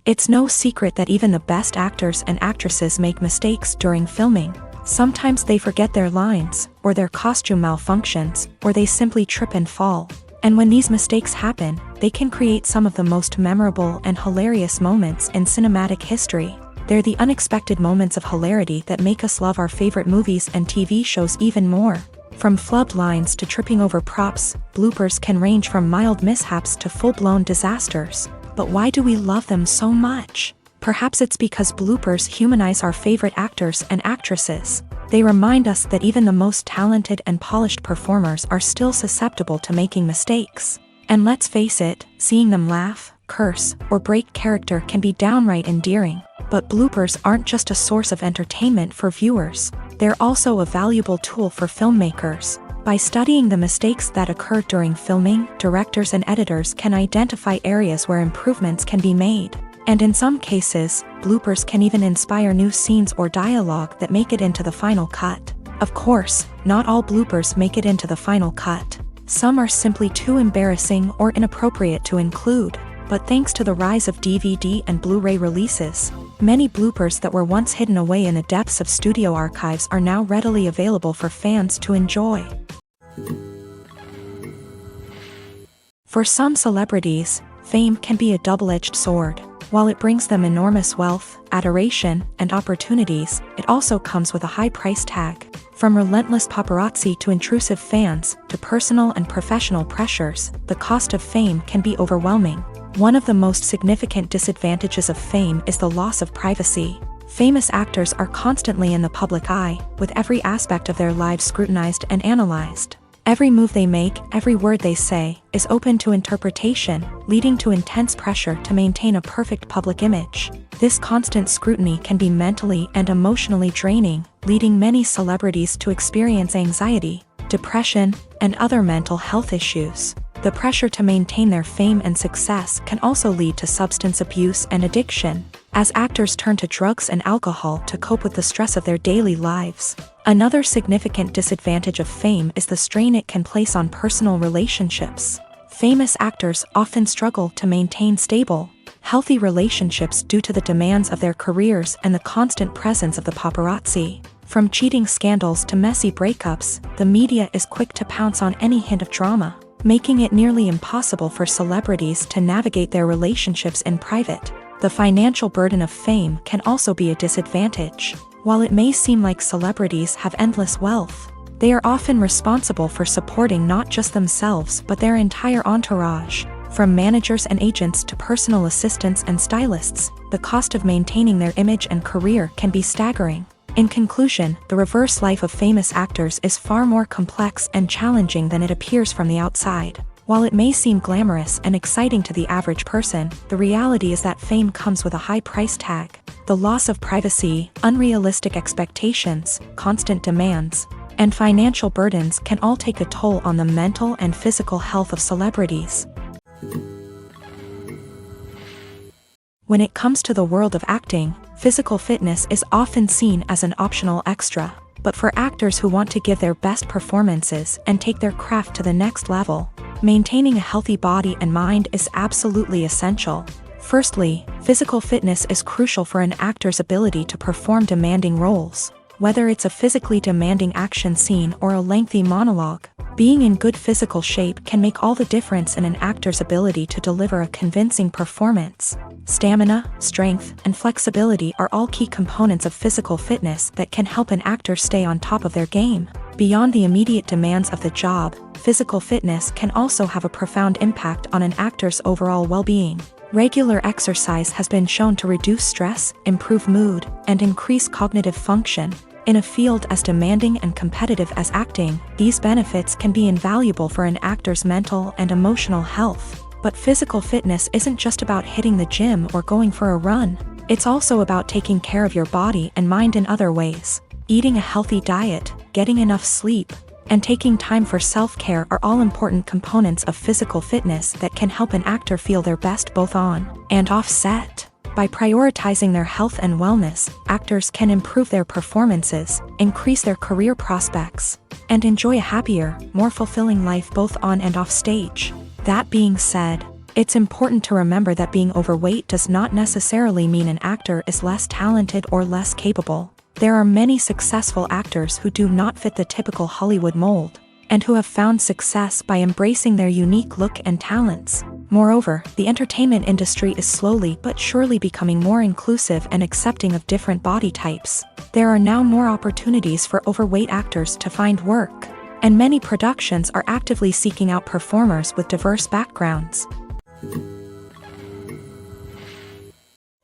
It's no secret that even the best actors and actresses make mistakes during filming. Sometimes they forget their lines, or their costume malfunctions, or they simply trip and fall. And when these mistakes happen, they can create some of the most memorable and hilarious moments in cinematic history. They're the unexpected moments of hilarity that make us love our favorite movies and TV shows even more. From flubbed lines to tripping over props, bloopers can range from mild mishaps to full-blown disasters. But why do we love them so much? Perhaps it's because bloopers humanize our favorite actors and actresses. They remind us that even the most talented and polished performers are still susceptible to making mistakes. And let's face it, seeing them laugh, curse, or break character can be downright endearing. But bloopers aren't just a source of entertainment for viewers. They're also a valuable tool for filmmakers. By studying the mistakes that occur during filming, directors and editors can identify areas where improvements can be made. And in some cases, bloopers can even inspire new scenes or dialogue that make it into the final cut. Of course, not all bloopers make it into the final cut. Some are simply too embarrassing or inappropriate to include. But thanks to the rise of DVD and Blu-ray releases, many bloopers that were once hidden away in the depths of studio archives are now readily available for fans to enjoy. For some celebrities, fame can be a double-edged sword. While it brings them enormous wealth, adoration, and opportunities, it also comes with a high price tag. From relentless paparazzi to intrusive fans, to personal and professional pressures, the cost of fame can be overwhelming. One of the most significant disadvantages of fame is the loss of privacy. Famous actors are constantly in the public eye, with every aspect of their lives scrutinized and analyzed. Every move they make, every word they say, is open to interpretation, leading to intense pressure to maintain a perfect public image. This constant scrutiny can be mentally and emotionally draining, leading many celebrities to experience anxiety, depression, and other mental health issues. The pressure to maintain their fame and success can also lead to substance abuse and addiction, as actors turn to drugs and alcohol to cope with the stress of their daily lives. Another significant disadvantage of fame is the strain it can place on personal relationships. Famous actors often struggle to maintain stable, healthy relationships due to the demands of their careers and the constant presence of the paparazzi. From cheating scandals to messy breakups, the media is quick to pounce on any hint of drama, making it nearly impossible for celebrities to navigate their relationships in private. The financial burden of fame can also be a disadvantage. While it may seem like celebrities have endless wealth, they are often responsible for supporting not just themselves but their entire entourage. From managers and agents to personal assistants and stylists, the cost of maintaining their image and career can be staggering. In conclusion, the reverse life of famous actors is far more complex and challenging than it appears from the outside. While it may seem glamorous and exciting to the average person, the reality is that fame comes with a high price tag. The loss of privacy, unrealistic expectations, constant demands, and financial burdens can all take a toll on the mental and physical health of celebrities. When it comes to the world of acting, physical fitness is often seen as an optional extra. But for actors who want to give their best performances and take their craft to the next level, maintaining a healthy body and mind is absolutely essential. Firstly, physical fitness is crucial for an actor's ability to perform demanding roles. Whether it's a physically demanding action scene or a lengthy monologue, being in good physical shape can make all the difference in an actor's ability to deliver a convincing performance. Stamina, strength, and flexibility are all key components of physical fitness that can help an actor stay on top of their game. Beyond the immediate demands of the job, physical fitness can also have a profound impact on an actor's overall well-being. Regular exercise has been shown to reduce stress, improve mood, and increase cognitive function. In a field as demanding and competitive as acting, these benefits can be invaluable for an actor's mental and emotional health. But physical fitness isn't just about hitting the gym or going for a run. It's also about taking care of your body and mind in other ways. Eating a healthy diet, getting enough sleep, and taking time for self-care are all important components of physical fitness that can help an actor feel their best both on and off set. By prioritizing their health and wellness, actors can improve their performances, increase their career prospects, and enjoy a happier, more fulfilling life both on and off stage. That being said, it's important to remember that being overweight does not necessarily mean an actor is less talented or less capable. There are many successful actors who do not fit the typical Hollywood mold, and who have found success by embracing their unique look and talents. Moreover, the entertainment industry is slowly but surely becoming more inclusive and accepting of different body types. There are now more opportunities for overweight actors to find work, and many productions are actively seeking out performers with diverse backgrounds.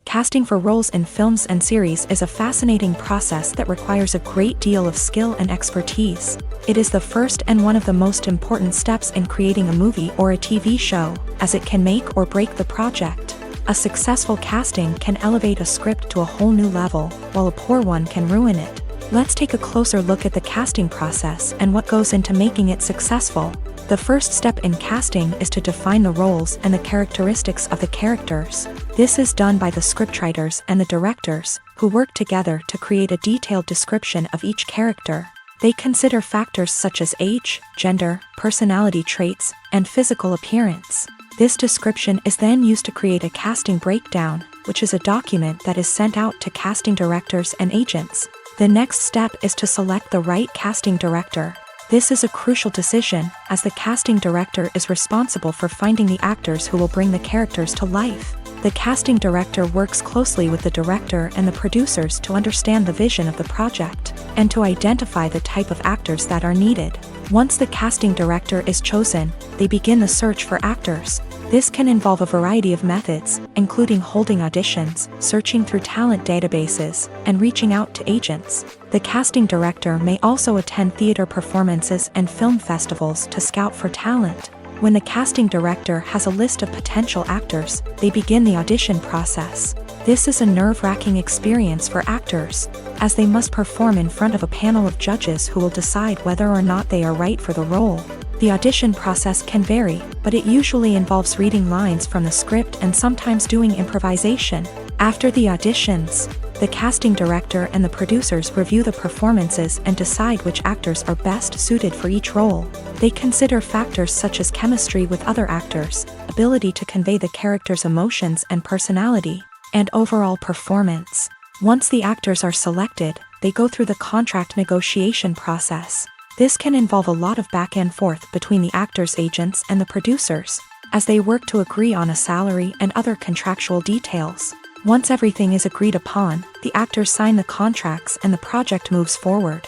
Casting for roles in films and series is a fascinating process that requires a great deal of skill and expertise. It is the first and one of the most important steps in creating a movie or a TV show, as it can make or break the project. A successful casting can elevate a script to a whole new level, while a poor one can ruin it. Let's take a closer look at the casting process and what goes into making it successful. The first step in casting is to define the roles and the characteristics of the characters. This is done by the scriptwriters and the directors, who work together to create a detailed description of each character. They consider factors such as age, gender, personality traits, and physical appearance. This description is then used to create a casting breakdown, which is a document that is sent out to casting directors and agents. The next step is to select the right casting director. This is a crucial decision, as the casting director is responsible for finding the actors who will bring the characters to life. The casting director works closely with the director and the producers to understand the vision of the project, and to identify the type of actors that are needed. Once the casting director is chosen, they begin the search for actors. This can involve a variety of methods, including holding auditions, searching through talent databases, and reaching out to agents. The casting director may also attend theater performances and film festivals to scout for talent. When the casting director has a list of potential actors, they begin the audition process. This is a nerve-wracking experience for actors, as they must perform in front of a panel of judges who will decide whether or not they are right for the role. The audition process can vary, but it usually involves reading lines from the script and sometimes doing improvisation. After the auditions, the casting director and the producers review the performances and decide which actors are best suited for each role. They consider factors such as chemistry with other actors, ability to convey the character's emotions and personality, and overall performance. Once the actors are selected, they go through the contract negotiation process. This can involve a lot of back and forth between the actors' agents and the producers, as they work to agree on a salary and other contractual details. Once everything is agreed upon, the actors sign the contracts and the project moves forward.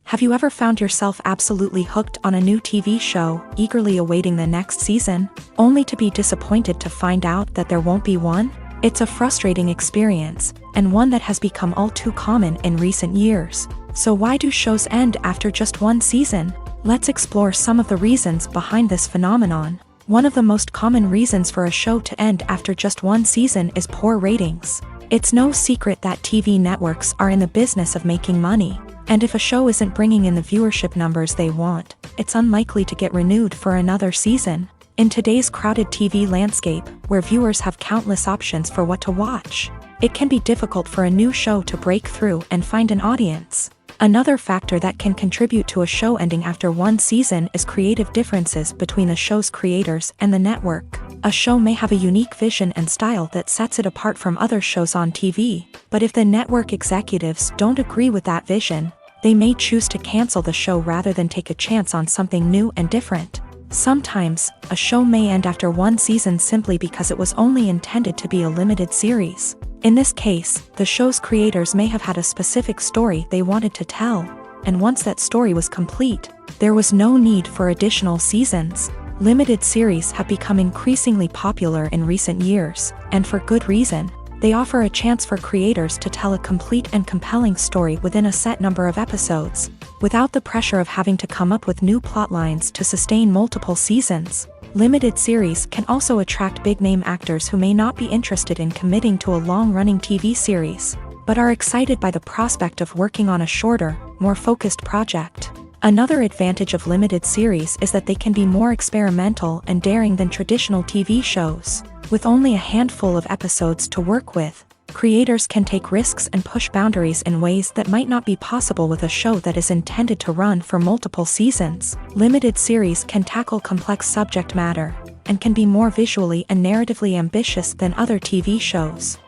Have you ever found yourself absolutely hooked on a new TV show, eagerly awaiting the next season, only to be disappointed to find out that there won't be one? It's a frustrating experience, and one that has become all too common in recent years. So why do shows end after just one season? Let's explore some of the reasons behind this phenomenon. One of the most common reasons for a show to end after just one season is poor ratings. It's no secret that TV networks are in the business of making money, and if a show isn't bringing in the viewership numbers they want, it's unlikely to get renewed for another season. In today's crowded TV landscape, where viewers have countless options for what to watch, it can be difficult for a new show to break through and find an audience. Another factor that can contribute to a show ending after one season is creative differences between the show's creators and the network. A show may have a unique vision and style that sets it apart from other shows on TV, but if the network executives don't agree with that vision, they may choose to cancel the show rather than take a chance on something new and different. Sometimes, a show may end after one season simply because it was only intended to be a limited series. In this case, the show's creators may have had a specific story they wanted to tell, and once that story was complete, there was no need for additional seasons. Limited series have become increasingly popular in recent years, and for good reason. They offer a chance for creators to tell a complete and compelling story within a set number of episodes, without the pressure of having to come up with new plotlines to sustain multiple seasons. Limited series can also attract big-name actors who may not be interested in committing to a long-running TV series, but are excited by the prospect of working on a shorter, more focused project. Another advantage of limited series is that they can be more experimental and daring than traditional TV shows. With only a handful of episodes to work with, creators can take risks and push boundaries in ways that might not be possible with a show that is intended to run for multiple seasons. Limited series can tackle complex subject matter, and can be more visually and narratively ambitious than other TV shows.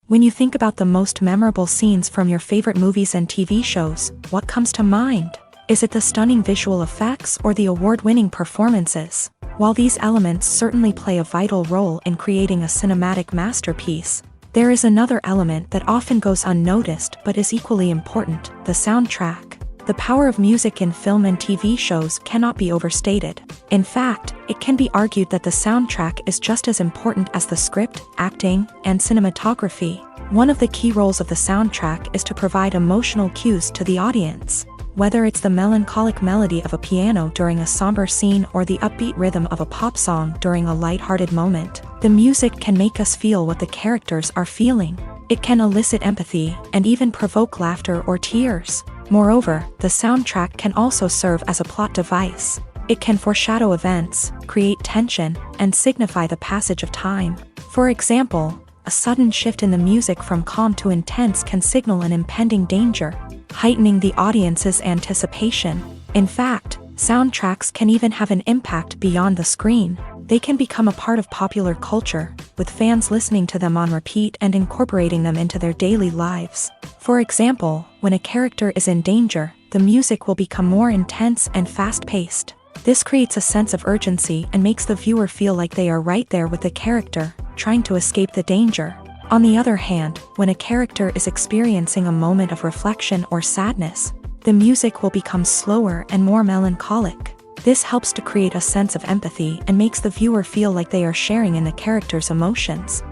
When you think about the most memorable scenes from your favorite movies and TV shows, what comes to mind? Is it the stunning visual effects or the award-winning performances? While these elements certainly play a vital role in creating a cinematic masterpiece, there is another element that often goes unnoticed but is equally important: the soundtrack. The power of music in film and TV shows cannot be overstated. In fact, it can be argued that the soundtrack is just as important as the script, acting, and cinematography. One of the key roles of the soundtrack is to provide emotional cues to the audience. Whether it's the melancholic melody of a piano during a somber scene or the upbeat rhythm of a pop song during a lighthearted moment, the music can make us feel what the characters are feeling. It can elicit empathy and even provoke laughter or tears. Moreover, the soundtrack can also serve as a plot device. It can foreshadow events, create tension, and signify the passage of time. For example, a sudden shift in the music from calm to intense can signal an impending danger, heightening the audience's anticipation. In fact, soundtracks can even have an impact beyond the screen. They can become a part of popular culture, with fans listening to them on repeat and incorporating them into their daily lives. For example, when a character is in danger, the music will become more intense and fast-paced. This creates a sense of urgency and makes the viewer feel like they are right there with the character, trying to escape the danger. On the other hand, when a character is experiencing a moment of reflection or sadness, the music will become slower and more melancholic. This helps to create a sense of empathy and makes the viewer feel like they are sharing in the character's emotions.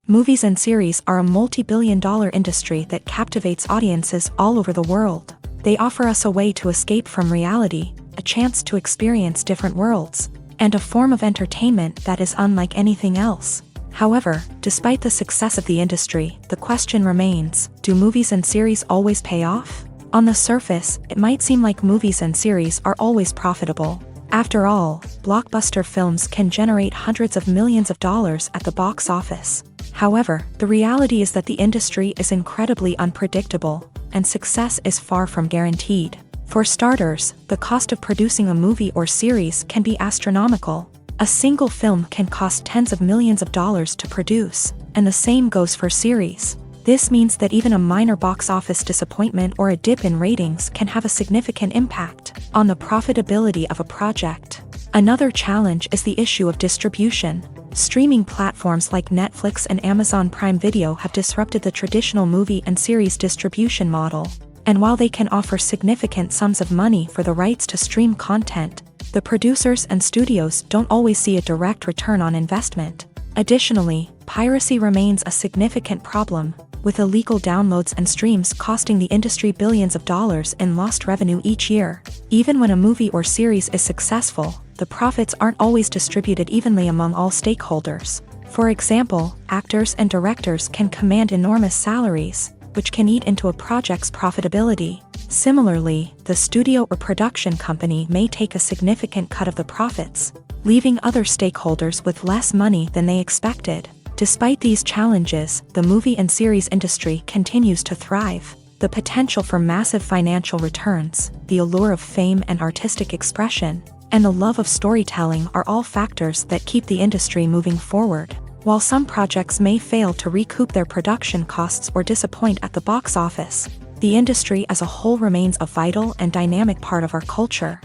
Movies and series are a multi-billion-dollar industry that captivates audiences all over the world. They offer us a way to escape from reality, a chance to experience different worlds, and a form of entertainment that is unlike anything else. However, despite the success of the industry, the question remains, do movies and series always pay off? On the surface, it might seem like movies and series are always profitable. After all, blockbuster films can generate hundreds of millions of dollars at the box office. However, the reality is that the industry is incredibly unpredictable, and success is far from guaranteed. For starters, the cost of producing a movie or series can be astronomical. A single film can cost tens of millions of dollars to produce, and the same goes for series. This means that even a minor box office disappointment or a dip in ratings can have a significant impact on the profitability of a project. Another challenge is the issue of distribution. Streaming platforms like Netflix and Amazon Prime Video have disrupted the traditional movie and series distribution model. And while they can offer significant sums of money for the rights to stream content, the producers and studios don't always see a direct return on investment. Additionally, piracy remains a significant problem, with illegal downloads and streams costing the industry billions of dollars in lost revenue each year. Even when a movie or series is successful, the profits aren't always distributed evenly among all stakeholders. For example, actors and directors can command enormous salaries, which can eat into a project's profitability. Similarly, the studio or production company may take a significant cut of the profits, leaving other stakeholders with less money than they expected. Despite these challenges, the movie and series industry continues to thrive. The potential for massive financial returns, the allure of fame and artistic expression, and the love of storytelling are all factors that keep the industry moving forward. While some projects may fail to recoup their production costs or disappoint at the box office, the industry as a whole remains a vital and dynamic part of our culture.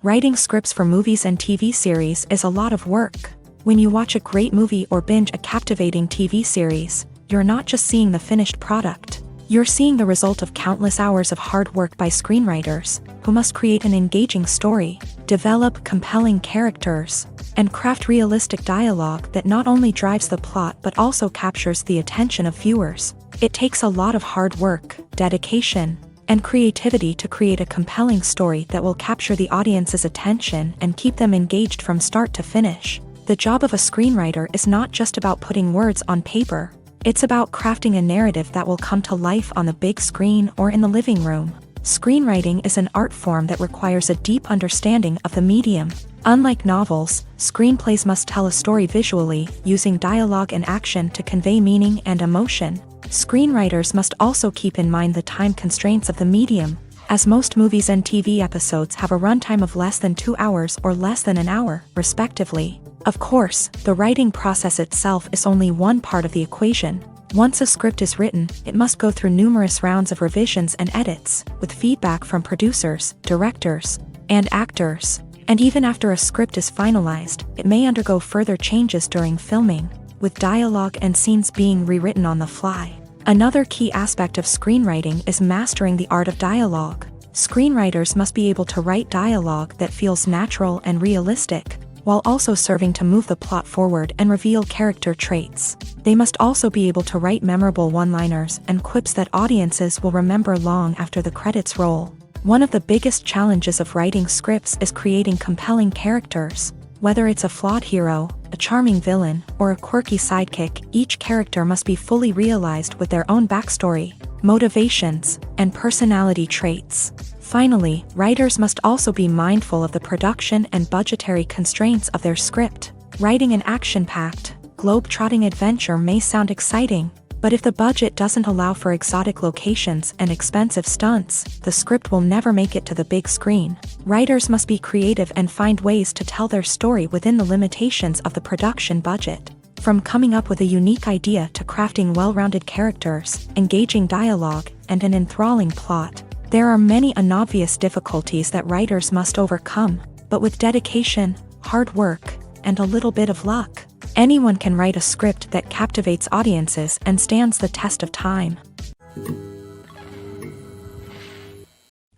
Writing scripts for movies and TV series is a lot of work. When you watch a great movie or binge a captivating TV series, you're not just seeing the finished product. You're seeing the result of countless hours of hard work by screenwriters, who must create an engaging story, develop compelling characters, and craft realistic dialogue that not only drives the plot but also captures the attention of viewers. It takes a lot of hard work, dedication, and creativity to create a compelling story that will capture the audience's attention and keep them engaged from start to finish. The job of a screenwriter is not just about putting words on paper. It's about crafting a narrative that will come to life on the big screen or in the living room. Screenwriting is an art form that requires a deep understanding of the medium. Unlike novels, screenplays must tell a story visually, using dialogue and action to convey meaning and emotion. Screenwriters must also keep in mind the time constraints of the medium, as most movies and TV episodes have a runtime of less than 2 hours or less than an hour, respectively. Of course, the writing process itself is only one part of the equation. Once a script is written, it must go through numerous rounds of revisions and edits, with feedback from producers, directors, and actors. And even after a script is finalized, it may undergo further changes during filming, with dialogue and scenes being rewritten on the fly. Another key aspect of screenwriting is mastering the art of dialogue. Screenwriters must be able to write dialogue that feels natural and realistic, while also serving to move the plot forward and reveal character traits. They must also be able to write memorable one-liners and quips that audiences will remember long after the credits roll. One of the biggest challenges of writing scripts is creating compelling characters. Whether it's a flawed hero, a charming villain, or a quirky sidekick, each character must be fully realized with their own backstory, motivations, and personality traits. Finally, writers must also be mindful of the production and budgetary constraints of their script. Writing an action-packed, globe-trotting adventure may sound exciting, but if the budget doesn't allow for exotic locations and expensive stunts, the script will never make it to the big screen. Writers must be creative and find ways to tell their story within the limitations of the production budget. From coming up with a unique idea to crafting well-rounded characters, engaging dialogue, and an enthralling plot, there are many unobvious difficulties that writers must overcome, but with dedication, hard work, and a little bit of luck, anyone can write a script that captivates audiences and stands the test of time.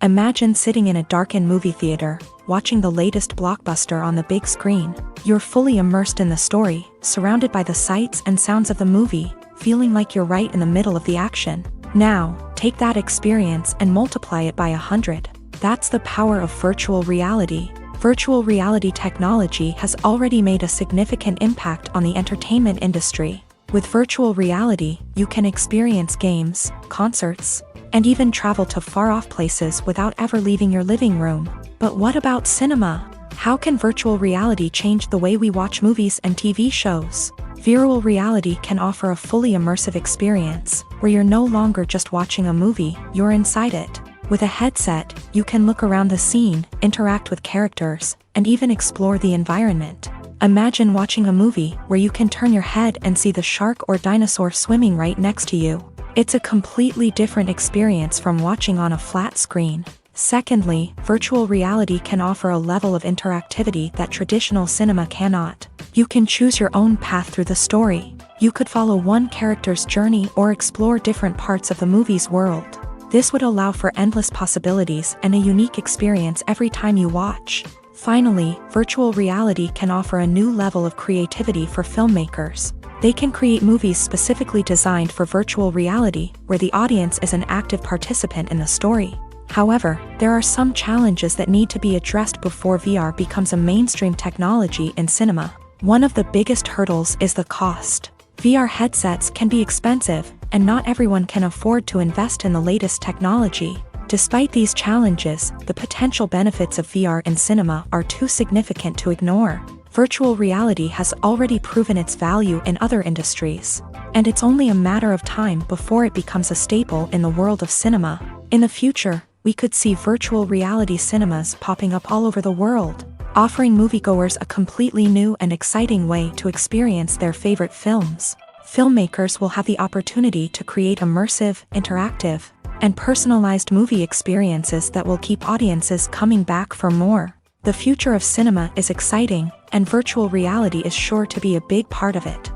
Imagine sitting in a darkened movie theater, watching the latest blockbuster on the big screen. You're fully immersed in the story, surrounded by the sights and sounds of the movie, feeling like you're right in the middle of the action. Now, take that experience and multiply it by 100. That's the power of virtual reality. Virtual reality technology has already made a significant impact on the entertainment industry. With virtual reality, you can experience games, concerts, and even travel to far-off places without ever leaving your living room. But what about cinema? How can virtual reality change the way we watch movies and TV shows? Virtual reality can offer a fully immersive experience, where you're no longer just watching a movie, you're inside it. With a headset, you can look around the scene, interact with characters, and even explore the environment. Imagine watching a movie where you can turn your head and see the shark or dinosaur swimming right next to you. It's a completely different experience from watching on a flat screen. Secondly, virtual reality can offer a level of interactivity that traditional cinema cannot. You can choose your own path through the story. You could follow one character's journey or explore different parts of the movie's world. This would allow for endless possibilities and a unique experience every time you watch. Finally, virtual reality can offer a new level of creativity for filmmakers. They can create movies specifically designed for virtual reality, where the audience is an active participant in the story. However, there are some challenges that need to be addressed before VR becomes a mainstream technology in cinema. One of the biggest hurdles is the cost. VR headsets can be expensive, and not everyone can afford to invest in the latest technology. Despite these challenges, the potential benefits of VR in cinema are too significant to ignore. Virtual reality has already proven its value in other industries, and it's only a matter of time before it becomes a staple in the world of cinema. In the future, we could see virtual reality cinemas popping up all over the world, offering moviegoers a completely new and exciting way to experience their favorite films. Filmmakers will have the opportunity to create immersive, interactive, and personalized movie experiences that will keep audiences coming back for more. The future of cinema is exciting, and virtual reality is sure to be a big part of it.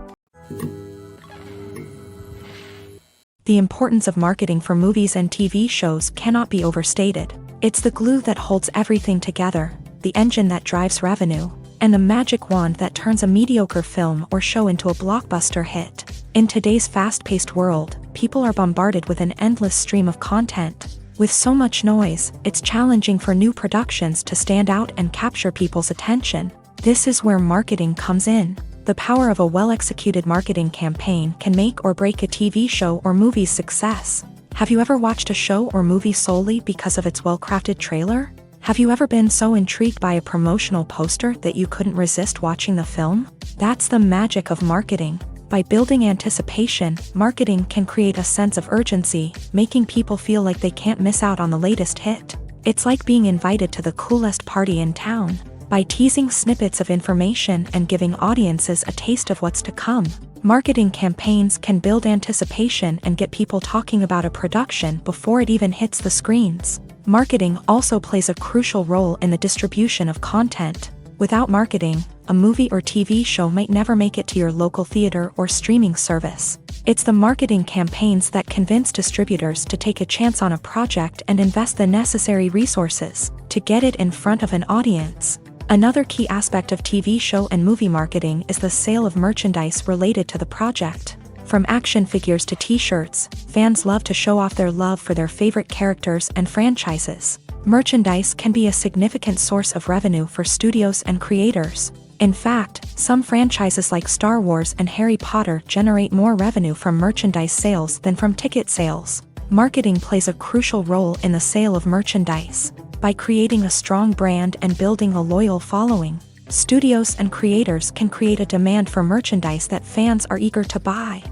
The importance of marketing for movies and TV shows cannot be overstated. It's the glue that holds everything together, the engine that drives revenue, and the magic wand that turns a mediocre film or show into a blockbuster hit. In today's fast-paced world, people are bombarded with an endless stream of content. With so much noise, it's challenging for new productions to stand out and capture people's attention. This is where marketing comes in. The power of a well-executed marketing campaign can make or break a TV show or movie's success. Have you ever watched a show or movie solely because of its well-crafted trailer? Have you ever been so intrigued by a promotional poster that you couldn't resist watching the film? That's the magic of marketing. By building anticipation, marketing can create a sense of urgency, making people feel like they can't miss out on the latest hit. It's like being invited to the coolest party in town. By teasing snippets of information and giving audiences a taste of what's to come, marketing campaigns can build anticipation and get people talking about a production before it even hits the screens. Marketing also plays a crucial role in the distribution of content. Without marketing, a movie or TV show might never make it to your local theater or streaming service. It's the marketing campaigns that convince distributors to take a chance on a project and invest the necessary resources to get it in front of an audience. Another key aspect of TV show and movie marketing is the sale of merchandise related to the project. From action figures to t-shirts, fans love to show off their love for their favorite characters and franchises. Merchandise can be a significant source of revenue for studios and creators. In fact, some franchises like Star Wars and Harry Potter generate more revenue from merchandise sales than from ticket sales. Marketing plays a crucial role in the sale of merchandise. By creating a strong brand and building a loyal following, studios and creators can create a demand for merchandise that fans are eager to buy.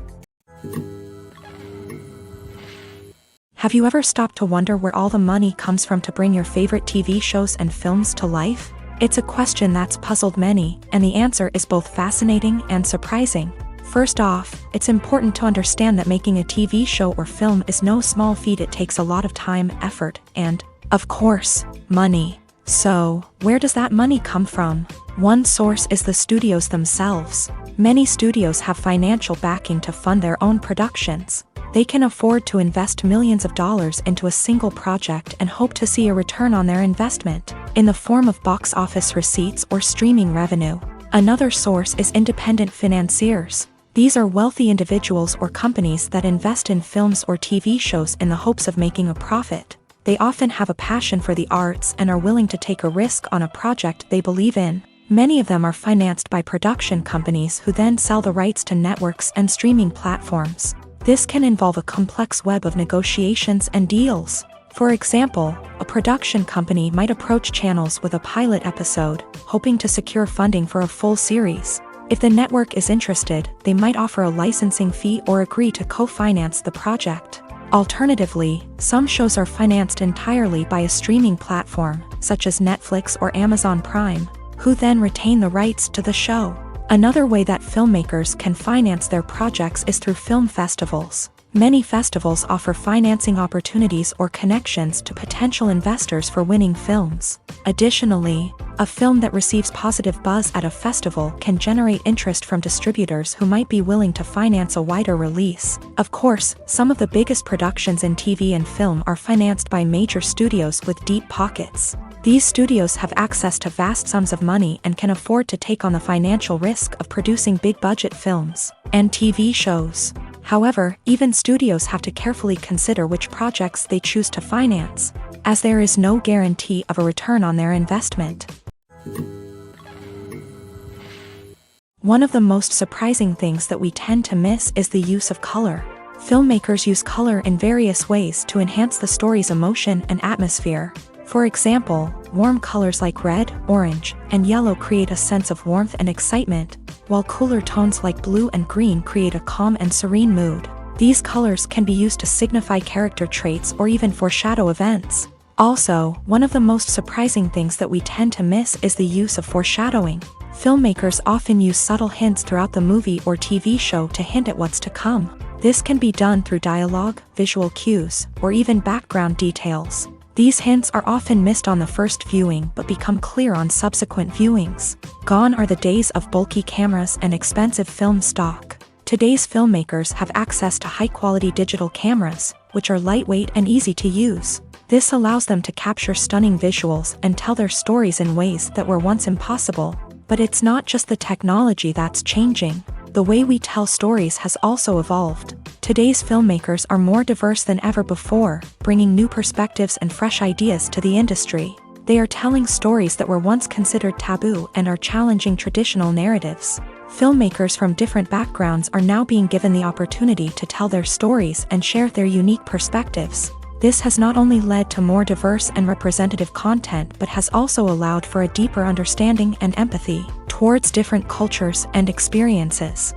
Have you ever stopped to wonder where all the money comes from to bring your favorite TV shows and films to life? It's a question that's puzzled many, and the answer is both fascinating and surprising. First off, it's important to understand that making a TV show or film is no small feat. It takes a lot of time, effort, and, of course, money. So, where does that money come from? One source is the studios themselves. Many studios have financial backing to fund their own productions. They can afford to invest millions of dollars into a single project and hope to see a return on their investment, in the form of box office receipts or streaming revenue. Another source is independent financiers. These are wealthy individuals or companies that invest in films or TV shows in the hopes of making a profit. They often have a passion for the arts and are willing to take a risk on a project they believe in. Many of them are financed by production companies who then sell the rights to networks and streaming platforms. This can involve a complex web of negotiations and deals. For example, a production company might approach channels with a pilot episode, hoping to secure funding for a full series. If the network is interested, they might offer a licensing fee or agree to co-finance the project. Alternatively, some shows are financed entirely by a streaming platform, such as Netflix or Amazon Prime, who then retain the rights to the show. Another way that filmmakers can finance their projects is through film festivals. Many festivals offer financing opportunities or connections to potential investors for winning films. Additionally, a film that receives positive buzz at a festival can generate interest from distributors who might be willing to finance a wider release. Of course, some of the biggest productions in TV and film are financed by major studios with deep pockets. These studios have access to vast sums of money and can afford to take on the financial risk of producing big-budget films and TV shows. However, even studios have to carefully consider which projects they choose to finance, as there is no guarantee of a return on their investment. One of the most surprising things that we tend to miss is the use of color. Filmmakers use color in various ways to enhance the story's emotion and atmosphere. For example, warm colors like red, orange, and yellow create a sense of warmth and excitement, while cooler tones like blue and green create a calm and serene mood. These colors can be used to signify character traits or even foreshadow events. Also, one of the most surprising things that we tend to miss is the use of foreshadowing. Filmmakers often use subtle hints throughout the movie or TV show to hint at what's to come. This can be done through dialogue, visual cues, or even background details. These hints are often missed on the first viewing but become clear on subsequent viewings. Gone are the days of bulky cameras and expensive film stock. Today's filmmakers have access to high-quality digital cameras, which are lightweight and easy to use. This allows them to capture stunning visuals and tell their stories in ways that were once impossible. But it's not just the technology that's changing. The way we tell stories has also evolved. Today's filmmakers are more diverse than ever before, bringing new perspectives and fresh ideas to the industry. They are telling stories that were once considered taboo and are challenging traditional narratives. Filmmakers from different backgrounds are now being given the opportunity to tell their stories and share their unique perspectives. This has not only led to more diverse and representative content but has also allowed for a deeper understanding and empathy towards different cultures and experiences.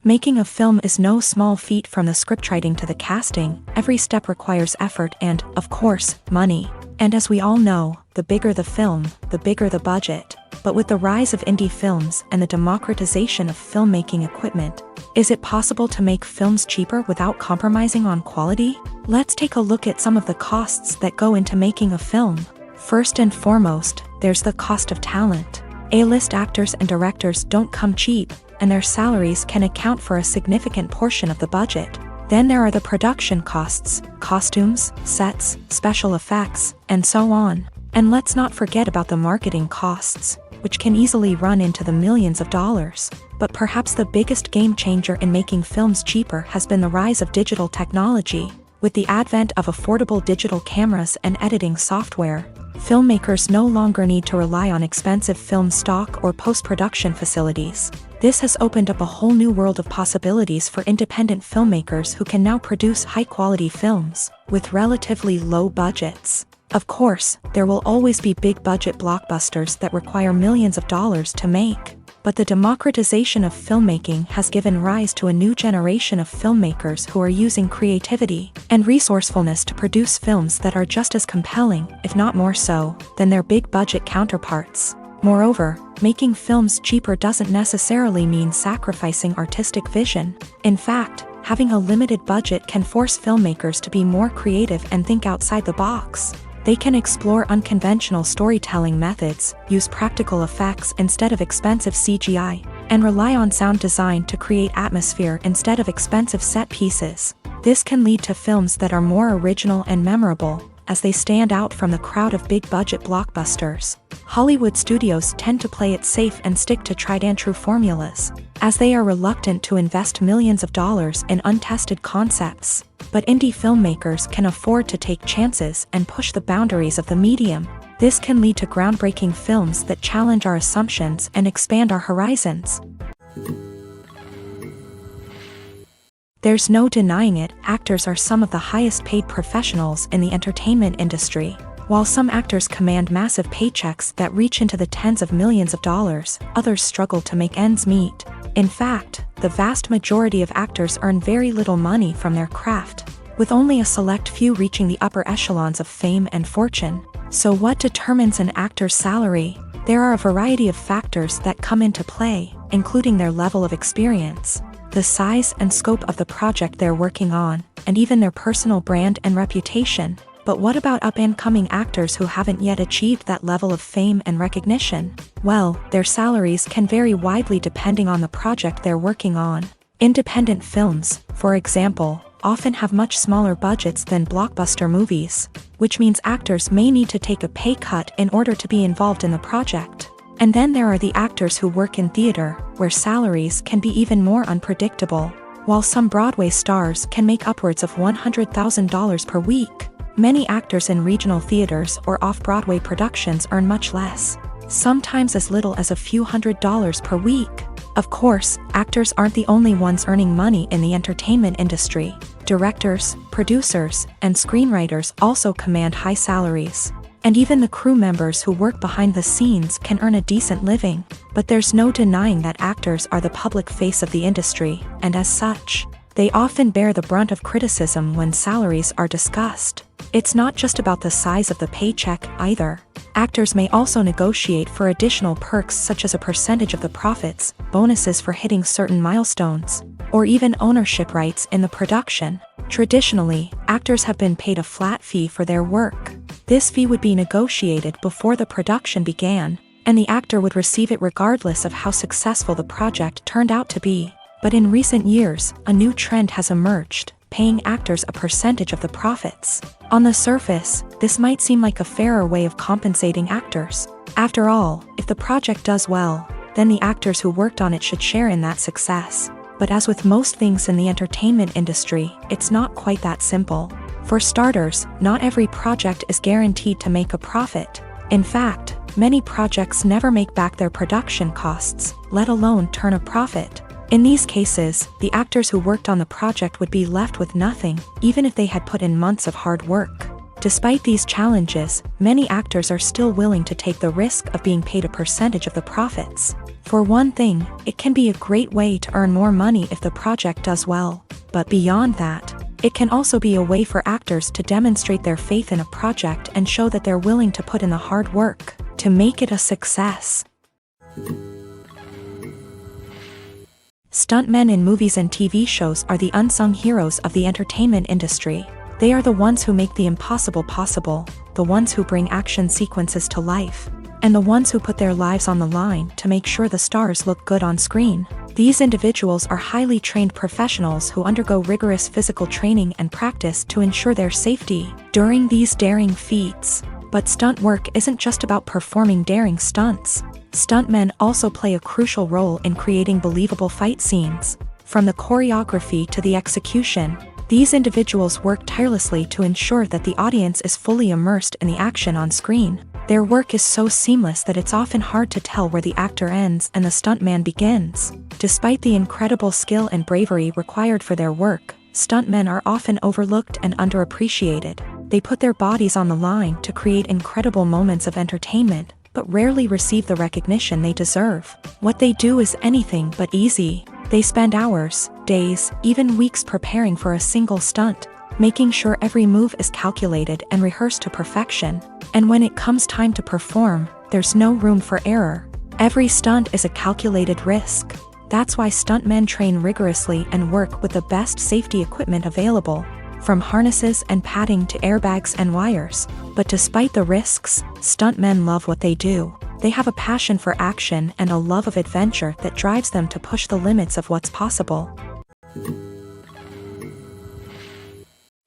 Making a film is no small feat. From the scriptwriting to the casting, every step requires effort and, of course, money. And as we all know, the bigger the film, the bigger the budget. But with the rise of indie films and the democratization of filmmaking equipment, is it possible to make films cheaper without compromising on quality? Let's take a look at some of the costs that go into making a film. First and foremost, there's the cost of talent. A-list actors and directors don't come cheap, and their salaries can account for a significant portion of the budget. Then there are the production costs, costumes, sets, special effects, and so on. And let's not forget about the marketing costs, which can easily run into the millions of dollars. But perhaps the biggest game changer in making films cheaper has been the rise of digital technology. With the advent of affordable digital cameras and editing software, filmmakers no longer need to rely on expensive film stock or post-production facilities. This has opened up a whole new world of possibilities for independent filmmakers who can now produce high-quality films with relatively low budgets. Of course, there will always be big-budget blockbusters that require millions of dollars to make. But the democratization of filmmaking has given rise to a new generation of filmmakers who are using creativity and resourcefulness to produce films that are just as compelling, if not more so, than their big-budget counterparts. Moreover, making films cheaper doesn't necessarily mean sacrificing artistic vision. In fact, having a limited budget can force filmmakers to be more creative and think outside the box. They can explore unconventional storytelling methods, use practical effects instead of expensive CGI, and rely on sound design to create atmosphere instead of expensive set pieces. This can lead to films that are more original and memorable, as they stand out from the crowd of big-budget blockbusters. Hollywood studios tend to play it safe and stick to tried-and-true formulas, as they are reluctant to invest millions of dollars in untested concepts. But indie filmmakers can afford to take chances and push the boundaries of the medium. This can lead to groundbreaking films that challenge our assumptions and expand our horizons. There's no denying it, actors are some of the highest-paid professionals in the entertainment industry. While some actors command massive paychecks that reach into the tens of millions of dollars, others struggle to make ends meet. In fact, the vast majority of actors earn very little money from their craft, with only a select few reaching the upper echelons of fame and fortune. So what determines an actor's salary? There are a variety of factors that come into play, including their level of experience, the size and scope of the project they're working on, and even their personal brand and reputation. But what about up-and-coming actors who haven't yet achieved that level of fame and recognition? Well, their salaries can vary widely depending on the project they're working on. Independent films, for example, often have much smaller budgets than blockbuster movies, which means actors may need to take a pay cut in order to be involved in the project. And then there are the actors who work in theater, where salaries can be even more unpredictable. While some Broadway stars can make upwards of $100,000 per week, many actors in regional theaters or off-Broadway productions earn much less, sometimes as little as a few $100s per week. Of course, actors aren't the only ones earning money in the entertainment industry. Directors, producers, and screenwriters also command high salaries. And even the crew members who work behind the scenes can earn a decent living. But there's no denying that actors are the public face of the industry, and as such, they often bear the brunt of criticism when salaries are discussed. It's not just about the size of the paycheck, either. Actors may also negotiate for additional perks such as a percentage of the profits, bonuses for hitting certain milestones, or even ownership rights in the production. Traditionally, actors have been paid a flat fee for their work. This fee would be negotiated before the production began, and the actor would receive it regardless of how successful the project turned out to be. But in recent years, a new trend has emerged, paying actors a percentage of the profits. On the surface, this might seem like a fairer way of compensating actors. After all, if the project does well, then the actors who worked on it should share in that success. But as with most things in the entertainment industry, it's not quite that simple. For starters, not every project is guaranteed to make a profit. In fact, many projects never make back their production costs, let alone turn a profit. In these cases, the actors who worked on the project would be left with nothing, even if they had put in months of hard work. Despite these challenges, many actors are still willing to take the risk of being paid a percentage of the profits. For one thing, it can be a great way to earn more money if the project does well. But beyond that, it can also be a way for actors to demonstrate their faith in a project and show that they're willing to put in the hard work to make it a success. Stuntmen in movies and TV shows are the unsung heroes of the entertainment industry. They are the ones who make the impossible possible, the ones who bring action sequences to life, and the ones who put their lives on the line to make sure the stars look good on screen. These individuals are highly trained professionals who undergo rigorous physical training and practice to ensure their safety during these daring feats. But stunt work isn't just about performing daring stunts. Stuntmen also play a crucial role in creating believable fight scenes. From the choreography to the execution, these individuals work tirelessly to ensure that the audience is fully immersed in the action on screen. Their work is so seamless that it's often hard to tell where the actor ends and the stuntman begins. Despite the incredible skill and bravery required for their work, stuntmen are often overlooked and underappreciated. They put their bodies on the line to create incredible moments of entertainment, but rarely receive the recognition they deserve. What they do is anything but easy. They spend hours, days, even weeks preparing for a single stunt, making sure every move is calculated and rehearsed to perfection. And when it comes time to perform, there's no room for error. Every stunt is a calculated risk. That's why stuntmen train rigorously and work with the best safety equipment available, from harnesses and padding to airbags and wires. But despite the risks, stuntmen love what they do. They have a passion for action and a love of adventure that drives them to push the limits of what's possible.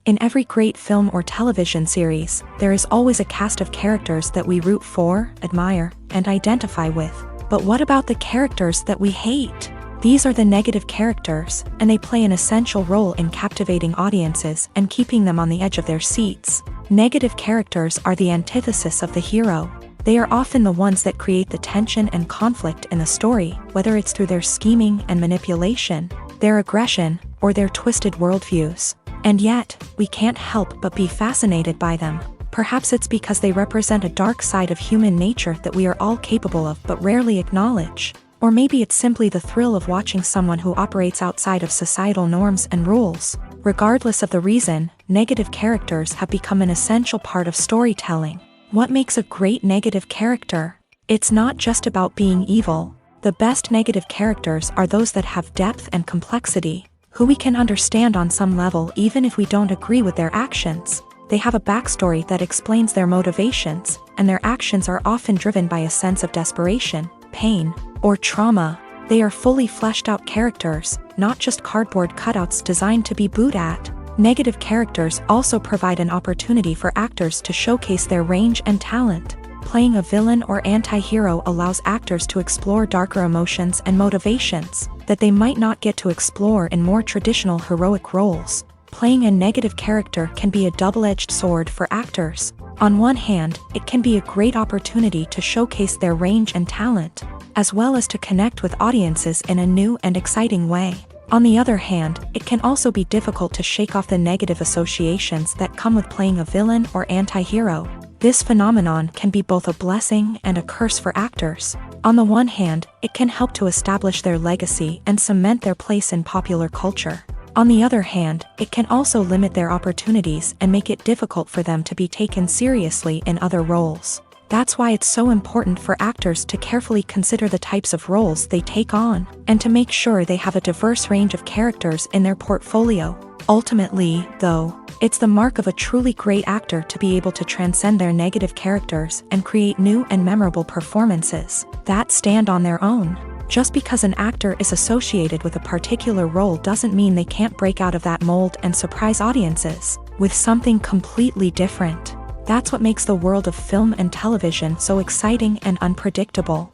In every great film or television series, there is always a cast of characters that we root for, admire, and identify with. But what about the characters that we hate? These are the negative characters, and they play an essential role in captivating audiences and keeping them on the edge of their seats. Negative characters are the antithesis of the hero. They are often the ones that create the tension and conflict in the story, whether it's through their scheming and manipulation, their aggression, or their twisted worldviews. And yet, we can't help but be fascinated by them. Perhaps it's because they represent a dark side of human nature that we are all capable of but rarely acknowledge. Or maybe it's simply the thrill of watching someone who operates outside of societal norms and rules. Regardless of the reason, negative characters have become an essential part of storytelling. What makes a great negative character? It's not just about being evil. The best negative characters are those that have depth and complexity, who we can understand on some level even if we don't agree with their actions. They have a backstory that explains their motivations, and their actions are often driven by a sense of desperation, pain, or trauma. They are fully fleshed out characters, not just cardboard cutouts designed to be booed at. Negative characters also provide an opportunity for actors to showcase their range and talent. Playing a villain or anti-hero allows actors to explore darker emotions and motivations that they might not get to explore in more traditional heroic roles. Playing a negative character can be a double-edged sword for actors. On one hand, it can be a great opportunity to showcase their range and talent, as well as to connect with audiences in a new and exciting way. On the other hand, it can also be difficult to shake off the negative associations that come with playing a villain or anti-hero. This phenomenon can be both a blessing and a curse for actors. On the one hand, it can help to establish their legacy and cement their place in popular culture. On the other hand, it can also limit their opportunities and make it difficult for them to be taken seriously in other roles. That's why it's so important for actors to carefully consider the types of roles they take on, and to make sure they have a diverse range of characters in their portfolio. Ultimately, though, it's the mark of a truly great actor to be able to transcend their negative characters and create new and memorable performances that stand on their own. Just because an actor is associated with a particular role doesn't mean they can't break out of that mold and surprise audiences with something completely different. That's what makes the world of film and television so exciting and unpredictable.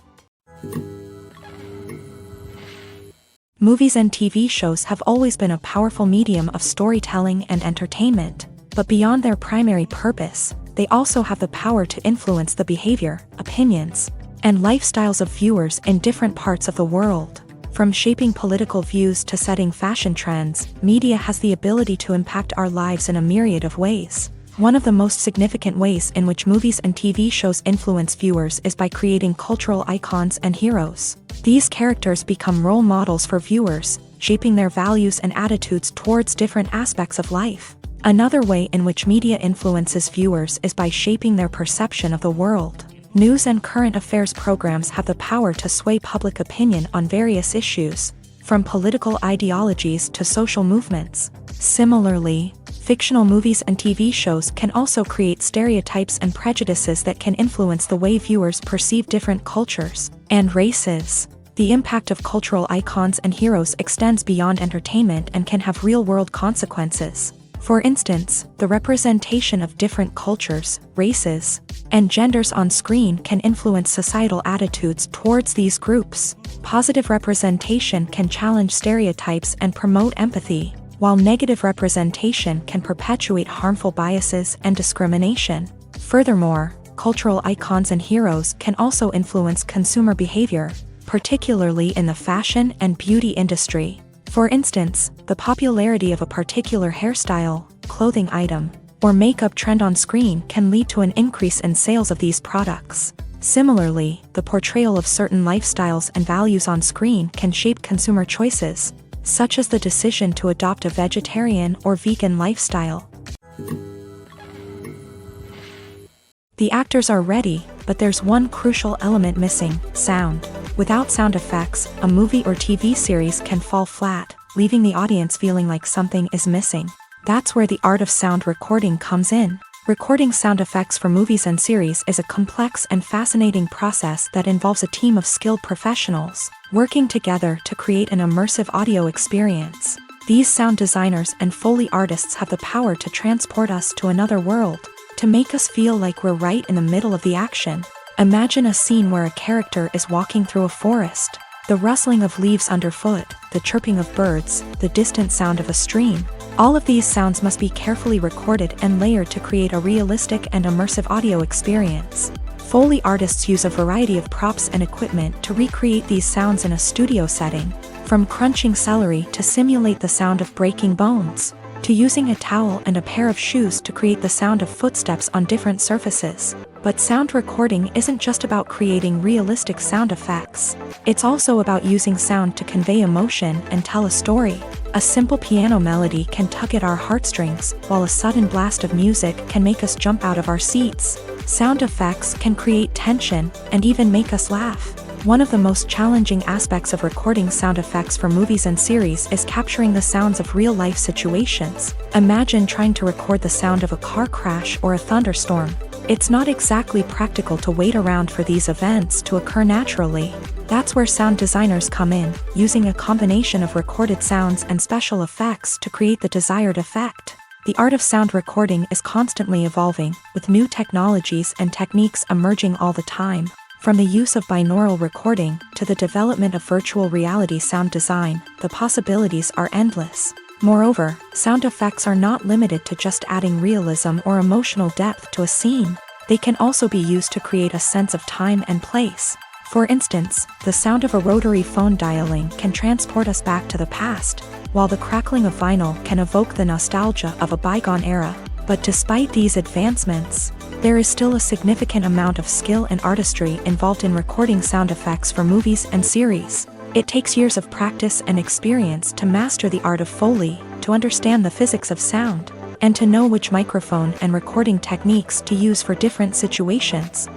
Movies and TV shows have always been a powerful medium of storytelling and entertainment, but beyond their primary purpose, they also have the power to influence the behavior, opinions, and lifestyles of viewers in different parts of the world. From shaping political views to setting fashion trends, media has the ability to impact our lives in a myriad of ways. One of the most significant ways in which movies and TV shows influence viewers is by creating cultural icons and heroes. These characters become role models for viewers, shaping their values and attitudes towards different aspects of life. Another way in which media influences viewers is by shaping their perception of the world. News and current affairs programs have the power to sway public opinion on various issues, from political ideologies to social movements. Similarly, fictional movies and TV shows can also create stereotypes and prejudices that can influence the way viewers perceive different cultures and races. The impact of cultural icons and heroes extends beyond entertainment and can have real-world consequences. For instance, the representation of different cultures, races, and genders on screen can influence societal attitudes towards these groups. Positive representation can challenge stereotypes and promote empathy, while negative representation can perpetuate harmful biases and discrimination. Furthermore, cultural icons and heroes can also influence consumer behavior, particularly in the fashion and beauty industry. For instance, the popularity of a particular hairstyle, clothing item, or makeup trend on screen can lead to an increase in sales of these products. Similarly, the portrayal of certain lifestyles and values on screen can shape consumer choices, such as the decision to adopt a vegetarian or vegan lifestyle. The actors are ready, but there's one crucial element missing: sound. Without sound effects, a movie or TV series can fall flat, leaving the audience feeling like something is missing. That's where the art of sound recording comes in. Recording sound effects for movies and series is a complex and fascinating process that involves a team of skilled professionals working together to create an immersive audio experience. These sound designers and Foley artists have the power to transport us to another world, to make us feel like we're right in the middle of the action. Imagine a scene where a character is walking through a forest. The rustling of leaves underfoot, the chirping of birds, the distant sound of a stream. All of these sounds must be carefully recorded and layered to create a realistic and immersive audio experience. Foley artists use a variety of props and equipment to recreate these sounds in a studio setting, from crunching celery to simulate the sound of breaking bones, to using a towel and a pair of shoes to create the sound of footsteps on different surfaces. But sound recording isn't just about creating realistic sound effects. It's also about using sound to convey emotion and tell a story. A simple piano melody can tug at our heartstrings, while a sudden blast of music can make us jump out of our seats. Sound effects can create tension and even make us laugh. One of the most challenging aspects of recording sound effects for movies and series is capturing the sounds of real-life situations. Imagine trying to record the sound of a car crash or a thunderstorm. It's not exactly practical to wait around for these events to occur naturally. That's where sound designers come in, using a combination of recorded sounds and special effects to create the desired effect. The art of sound recording is constantly evolving, with new technologies and techniques emerging all the time. From the use of binaural recording to the development of virtual reality sound design, the possibilities are endless. Moreover, sound effects are not limited to just adding realism or emotional depth to a scene. They can also be used to create a sense of time and place. For instance, the sound of a rotary phone dialing can transport us back to the past, while the crackling of vinyl can evoke the nostalgia of a bygone era. But despite these advancements, there is still a significant amount of skill and artistry involved in recording sound effects for movies and series. It takes years of practice and experience to master the art of Foley, to understand the physics of sound, and to know which microphone and recording techniques to use for different situations.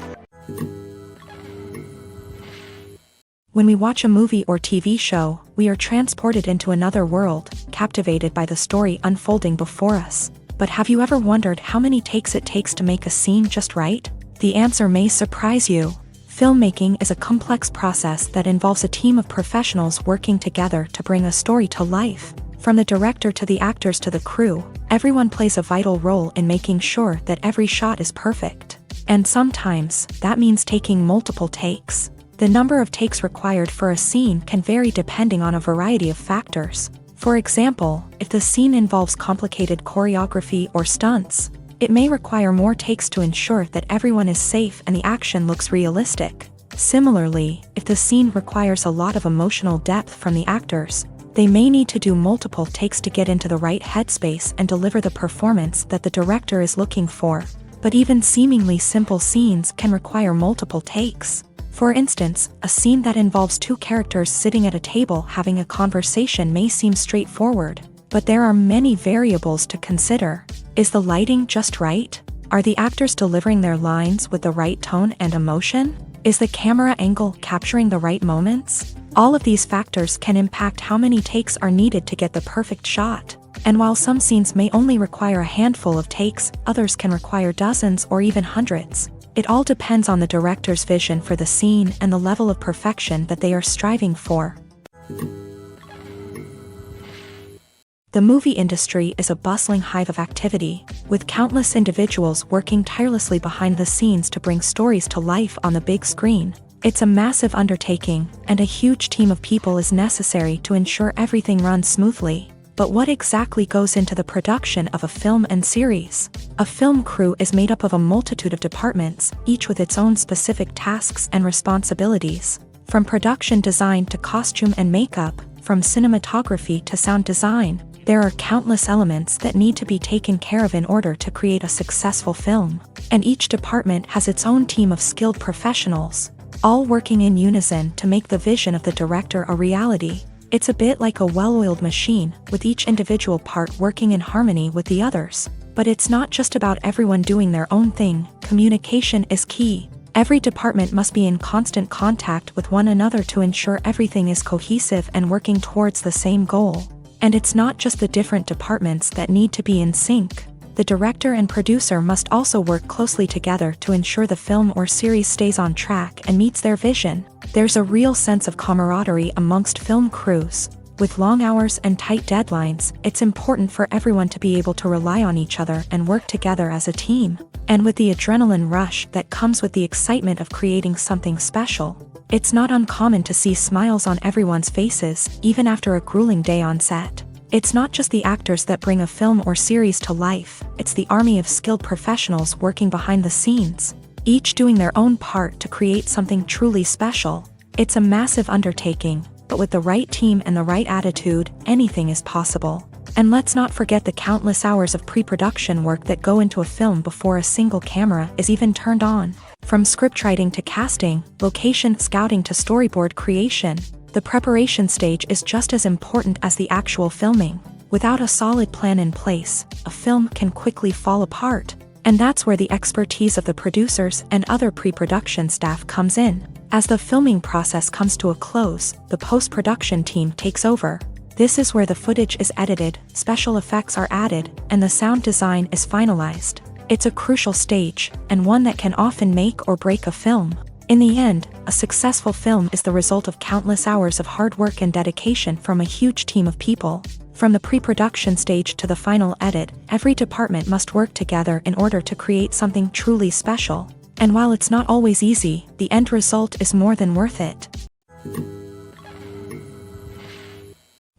When we watch a movie or TV show, we are transported into another world, captivated by the story unfolding before us. But have you ever wondered how many takes it takes to make a scene just right? The answer may surprise you. Filmmaking is a complex process that involves a team of professionals working together to bring a story to life. From the director to the actors to the crew, everyone plays a vital role in making sure that every shot is perfect. And sometimes, that means taking multiple takes. The number of takes required for a scene can vary depending on a variety of factors. For example, if the scene involves complicated choreography or stunts, it may require more takes to ensure that everyone is safe and the action looks realistic. Similarly, if the scene requires a lot of emotional depth from the actors, they may need to do multiple takes to get into the right headspace and deliver the performance that the director is looking for. But even seemingly simple scenes can require multiple takes. For instance, a scene that involves two characters sitting at a table having a conversation may seem straightforward, but there are many variables to consider. Is the lighting just right? Are the actors delivering their lines with the right tone and emotion? Is the camera angle capturing the right moments? All of these factors can impact how many takes are needed to get the perfect shot. And while some scenes may only require a handful of takes, others can require dozens or even hundreds. It all depends on the director's vision for the scene and the level of perfection that they are striving for. The movie industry is a bustling hive of activity, with countless individuals working tirelessly behind the scenes to bring stories to life on the big screen. It's a massive undertaking, and a huge team of people is necessary to ensure everything runs smoothly. But what exactly goes into the production of a film and series? A film crew is made up of a multitude of departments, each with its own specific tasks and responsibilities. From production design to costume and makeup, from cinematography to sound design, there are countless elements that need to be taken care of in order to create a successful film. And each department has its own team of skilled professionals, all working in unison to make the vision of the director a reality. It's a bit like a well-oiled machine, with each individual part working in harmony with the others. But it's not just about everyone doing their own thing. Communication is key. Every department must be in constant contact with one another to ensure everything is cohesive and working towards the same goal. And it's not just the different departments that need to be in sync. The director and producer must also work closely together to ensure the film or series stays on track and meets their vision. There's a real sense of camaraderie amongst film crews. With long hours and tight deadlines, it's important for everyone to be able to rely on each other and work together as a team. And with the adrenaline rush that comes with the excitement of creating something special, it's not uncommon to see smiles on everyone's faces, even after a grueling day on set. It's not just the actors that bring a film or series to life, it's the army of skilled professionals working behind the scenes, each doing their own part to create something truly special. It's a massive undertaking, but with the right team and the right attitude, anything is possible. And let's not forget the countless hours of pre-production work that go into a film before a single camera is even turned on. From scriptwriting to casting, location scouting to storyboard creation, the preparation stage is just as important as the actual filming. Without a solid plan in place, a film can quickly fall apart. And that's where the expertise of the producers and other pre-production staff comes in. As the filming process comes to a close, the post-production team takes over. This is where the footage is edited, special effects are added, and the sound design is finalized. It's a crucial stage, and one that can often make or break a film. In the end, a successful film is the result of countless hours of hard work and dedication from a huge team of people. From the pre-production stage to the final edit, every department must work together in order to create something truly special. And while it's not always easy, the end result is more than worth it.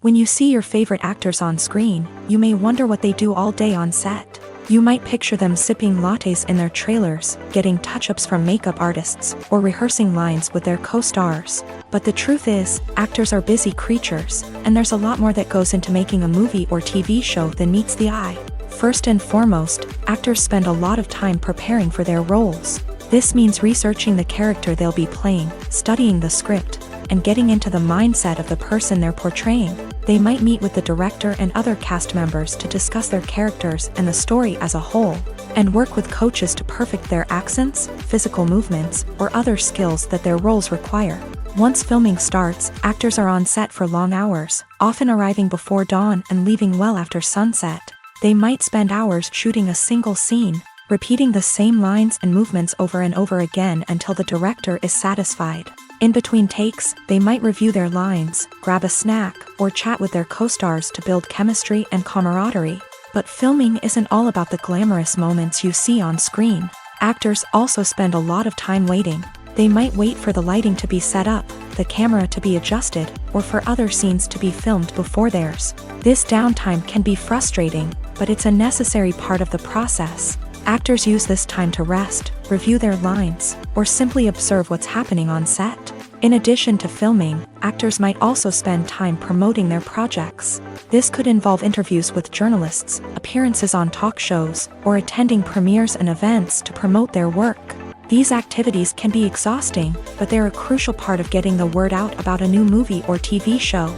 When you see your favorite actors on screen, you may wonder what they do all day on set. You might picture them sipping lattes in their trailers, getting touch-ups from makeup artists, or rehearsing lines with their co-stars. But the truth is, actors are busy creatures, and there's a lot more that goes into making a movie or TV show than meets the eye. First and foremost, actors spend a lot of time preparing for their roles. This means researching the character they'll be playing, studying the script, and getting into the mindset of the person they're portraying. They might meet with the director and other cast members to discuss their characters and the story as a whole, and work with coaches to perfect their accents, physical movements, or other skills that their roles require. Once filming starts, actors are on set for long hours, often arriving before dawn and leaving well after sunset. They might spend hours shooting a single scene, repeating the same lines and movements over and over again until the director is satisfied. In between takes, they might review their lines, grab a snack, or chat with their co-stars to build chemistry and camaraderie. But filming isn't all about the glamorous moments you see on screen. Actors also spend a lot of time waiting. They might wait for the lighting to be set up, the camera to be adjusted, or for other scenes to be filmed before theirs. This downtime can be frustrating, but it's a necessary part of the process. Actors use this time to rest, review their lines, or simply observe what's happening on set. In addition to filming, actors might also spend time promoting their projects. This could involve interviews with journalists, appearances on talk shows, or attending premieres and events to promote their work. These activities can be exhausting, but they're a crucial part of getting the word out about a new movie or TV show.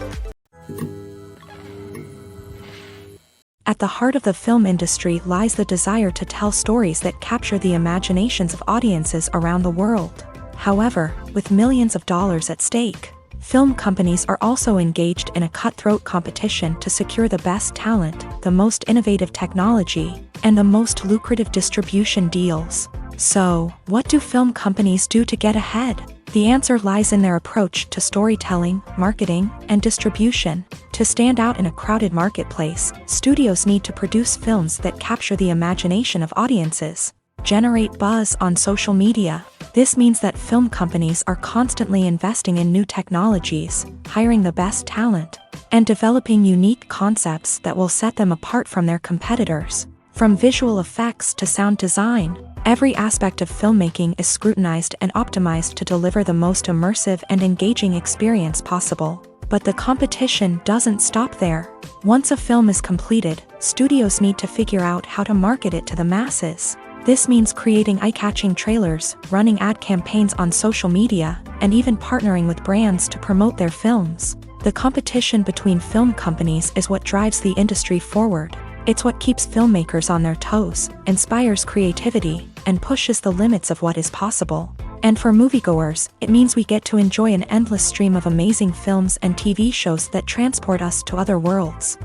At the heart of the film industry lies the desire to tell stories that capture the imaginations of audiences around the world. However, with millions of dollars at stake, film companies are also engaged in a cutthroat competition to secure the best talent, the most innovative technology, and the most lucrative distribution deals. So, what do film companies do to get ahead? The answer lies in their approach to storytelling, marketing, and distribution. To stand out in a crowded marketplace, studios need to produce films that capture the imagination of audiences, generate buzz on social media. This means that film companies are constantly investing in new technologies, hiring the best talent, and developing unique concepts that will set them apart from their competitors. From visual effects to sound design, every aspect of filmmaking is scrutinized and optimized to deliver the most immersive and engaging experience possible. But the competition doesn't stop there. Once a film is completed, studios need to figure out how to market it to the masses. This means creating eye-catching trailers, running ad campaigns on social media, and even partnering with brands to promote their films. The competition between film companies is what drives the industry forward. It's what keeps filmmakers on their toes, inspires creativity, and pushes the limits of what is possible. And for moviegoers, it means we get to enjoy an endless stream of amazing films and TV shows that transport us to other worlds.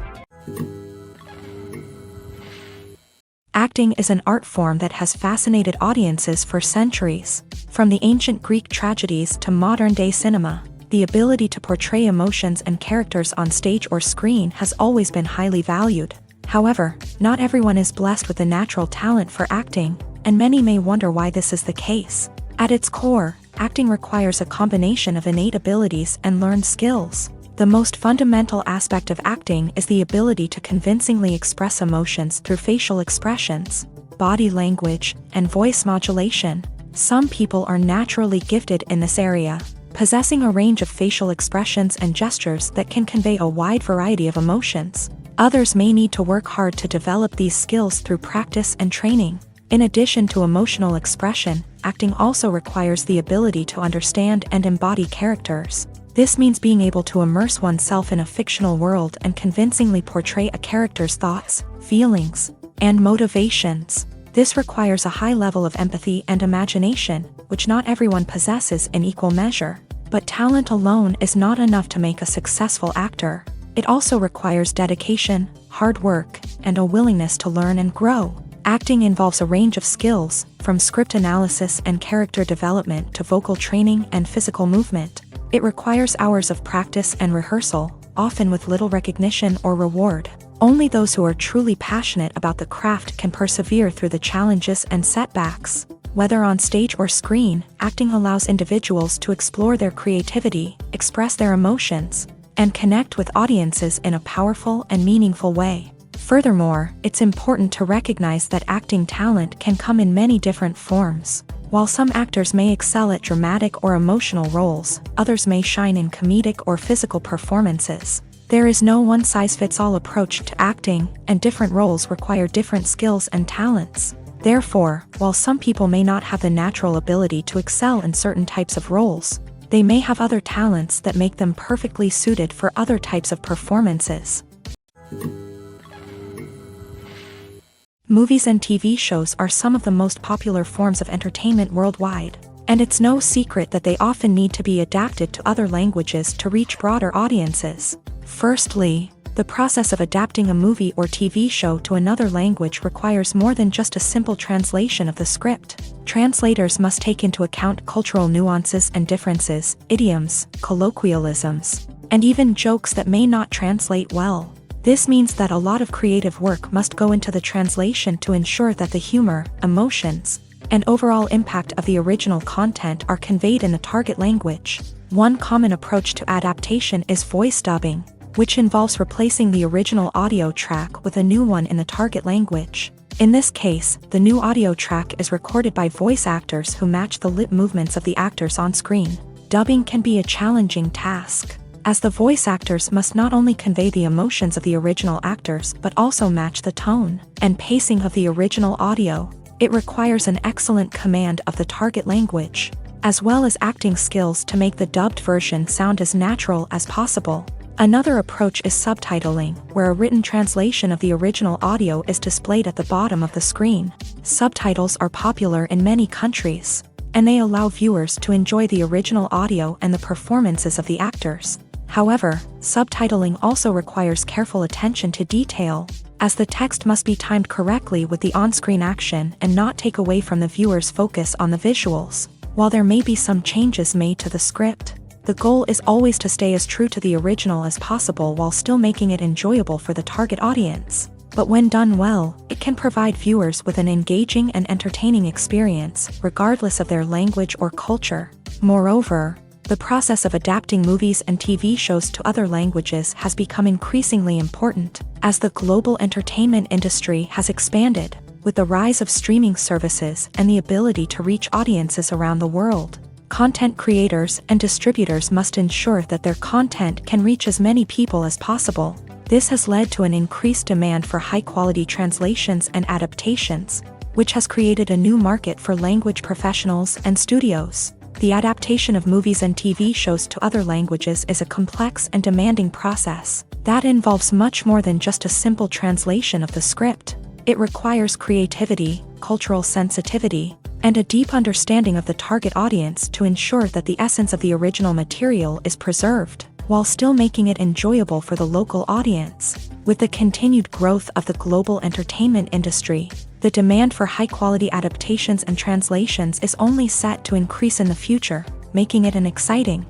Acting is an art form that has fascinated audiences for centuries. From the ancient Greek tragedies to modern-day cinema, the ability to portray emotions and characters on stage or screen has always been highly valued. However, not everyone is blessed with the natural talent for acting, and many may wonder why this is the case. At its core, acting requires a combination of innate abilities and learned skills. The most fundamental aspect of acting is the ability to convincingly express emotions through facial expressions, body language, and voice modulation. Some people are naturally gifted in this area, possessing a range of facial expressions and gestures that can convey a wide variety of emotions. Others may need to work hard to develop these skills through practice and training. In addition to emotional expression, acting also requires the ability to understand and embody characters. This means being able to immerse oneself in a fictional world and convincingly portray a character's thoughts, feelings, and motivations. This requires a high level of empathy and imagination, which not everyone possesses in equal measure. But talent alone is not enough to make a successful actor. It also requires dedication, hard work, and a willingness to learn and grow. Acting involves a range of skills, from script analysis and character development to vocal training and physical movement. It requires hours of practice and rehearsal, often with little recognition or reward. Only those who are truly passionate about the craft can persevere through the challenges and setbacks. Whether on stage or screen, acting allows individuals to explore their creativity, express their emotions, and connect with audiences in a powerful and meaningful way. Furthermore, it's important to recognize that acting talent can come in many different forms. While some actors may excel at dramatic or emotional roles, others may shine in comedic or physical performances. There is no one-size-fits-all approach to acting, and different roles require different skills and talents. Therefore, while some people may not have the natural ability to excel in certain types of roles, they may have other talents that make them perfectly suited for other types of performances. Movies and TV shows are some of the most popular forms of entertainment worldwide, and it's no secret that they often need to be adapted to other languages to reach broader audiences. Firstly, the process of adapting a movie or TV show to another language requires more than just a simple translation of the script. Translators must take into account cultural nuances and differences, idioms, colloquialisms, and even jokes that may not translate well. This means that a lot of creative work must go into the translation to ensure that the humor, emotions, and overall impact of the original content are conveyed in the target language. One common approach to adaptation is voice dubbing, which involves replacing the original audio track with a new one in the target language. In this case, the new audio track is recorded by voice actors who match the lip movements of the actors on screen. Dubbing can be a challenging task, as the voice actors must not only convey the emotions of the original actors but also match the tone and pacing of the original audio. It requires an excellent command of the target language, as well as acting skills to make the dubbed version sound as natural as possible. Another approach is subtitling, where a written translation of the original audio is displayed at the bottom of the screen. Subtitles are popular in many countries, and they allow viewers to enjoy the original audio and the performances of the actors. However, subtitling also requires careful attention to detail, as the text must be timed correctly with the on-screen action and not take away from the viewer's focus on the visuals. While there may be some changes made to the script, the goal is always to stay as true to the original as possible while still making it enjoyable for the target audience. But when done well, it can provide viewers with an engaging and entertaining experience, regardless of their language or culture. Moreover, The process of adapting movies and TV shows to other languages has become increasingly important as the global entertainment industry has expanded, with the rise of streaming services and the ability to reach audiences around the world. Content creators and distributors must ensure that their content can reach as many people as possible. This has led to an increased demand for high-quality translations and adaptations, which has created a new market for language professionals and studios. The adaptation of movies and TV shows to other languages is a complex and demanding process that involves much more than just a simple translation of the script. It requires creativity, cultural sensitivity, and a deep understanding of the target audience to ensure that the essence of the original material is preserved, while still making it enjoyable for the local audience. With the continued growth of the global entertainment industry, the demand for high-quality adaptations and translations is only set to increase in the future, making it an exciting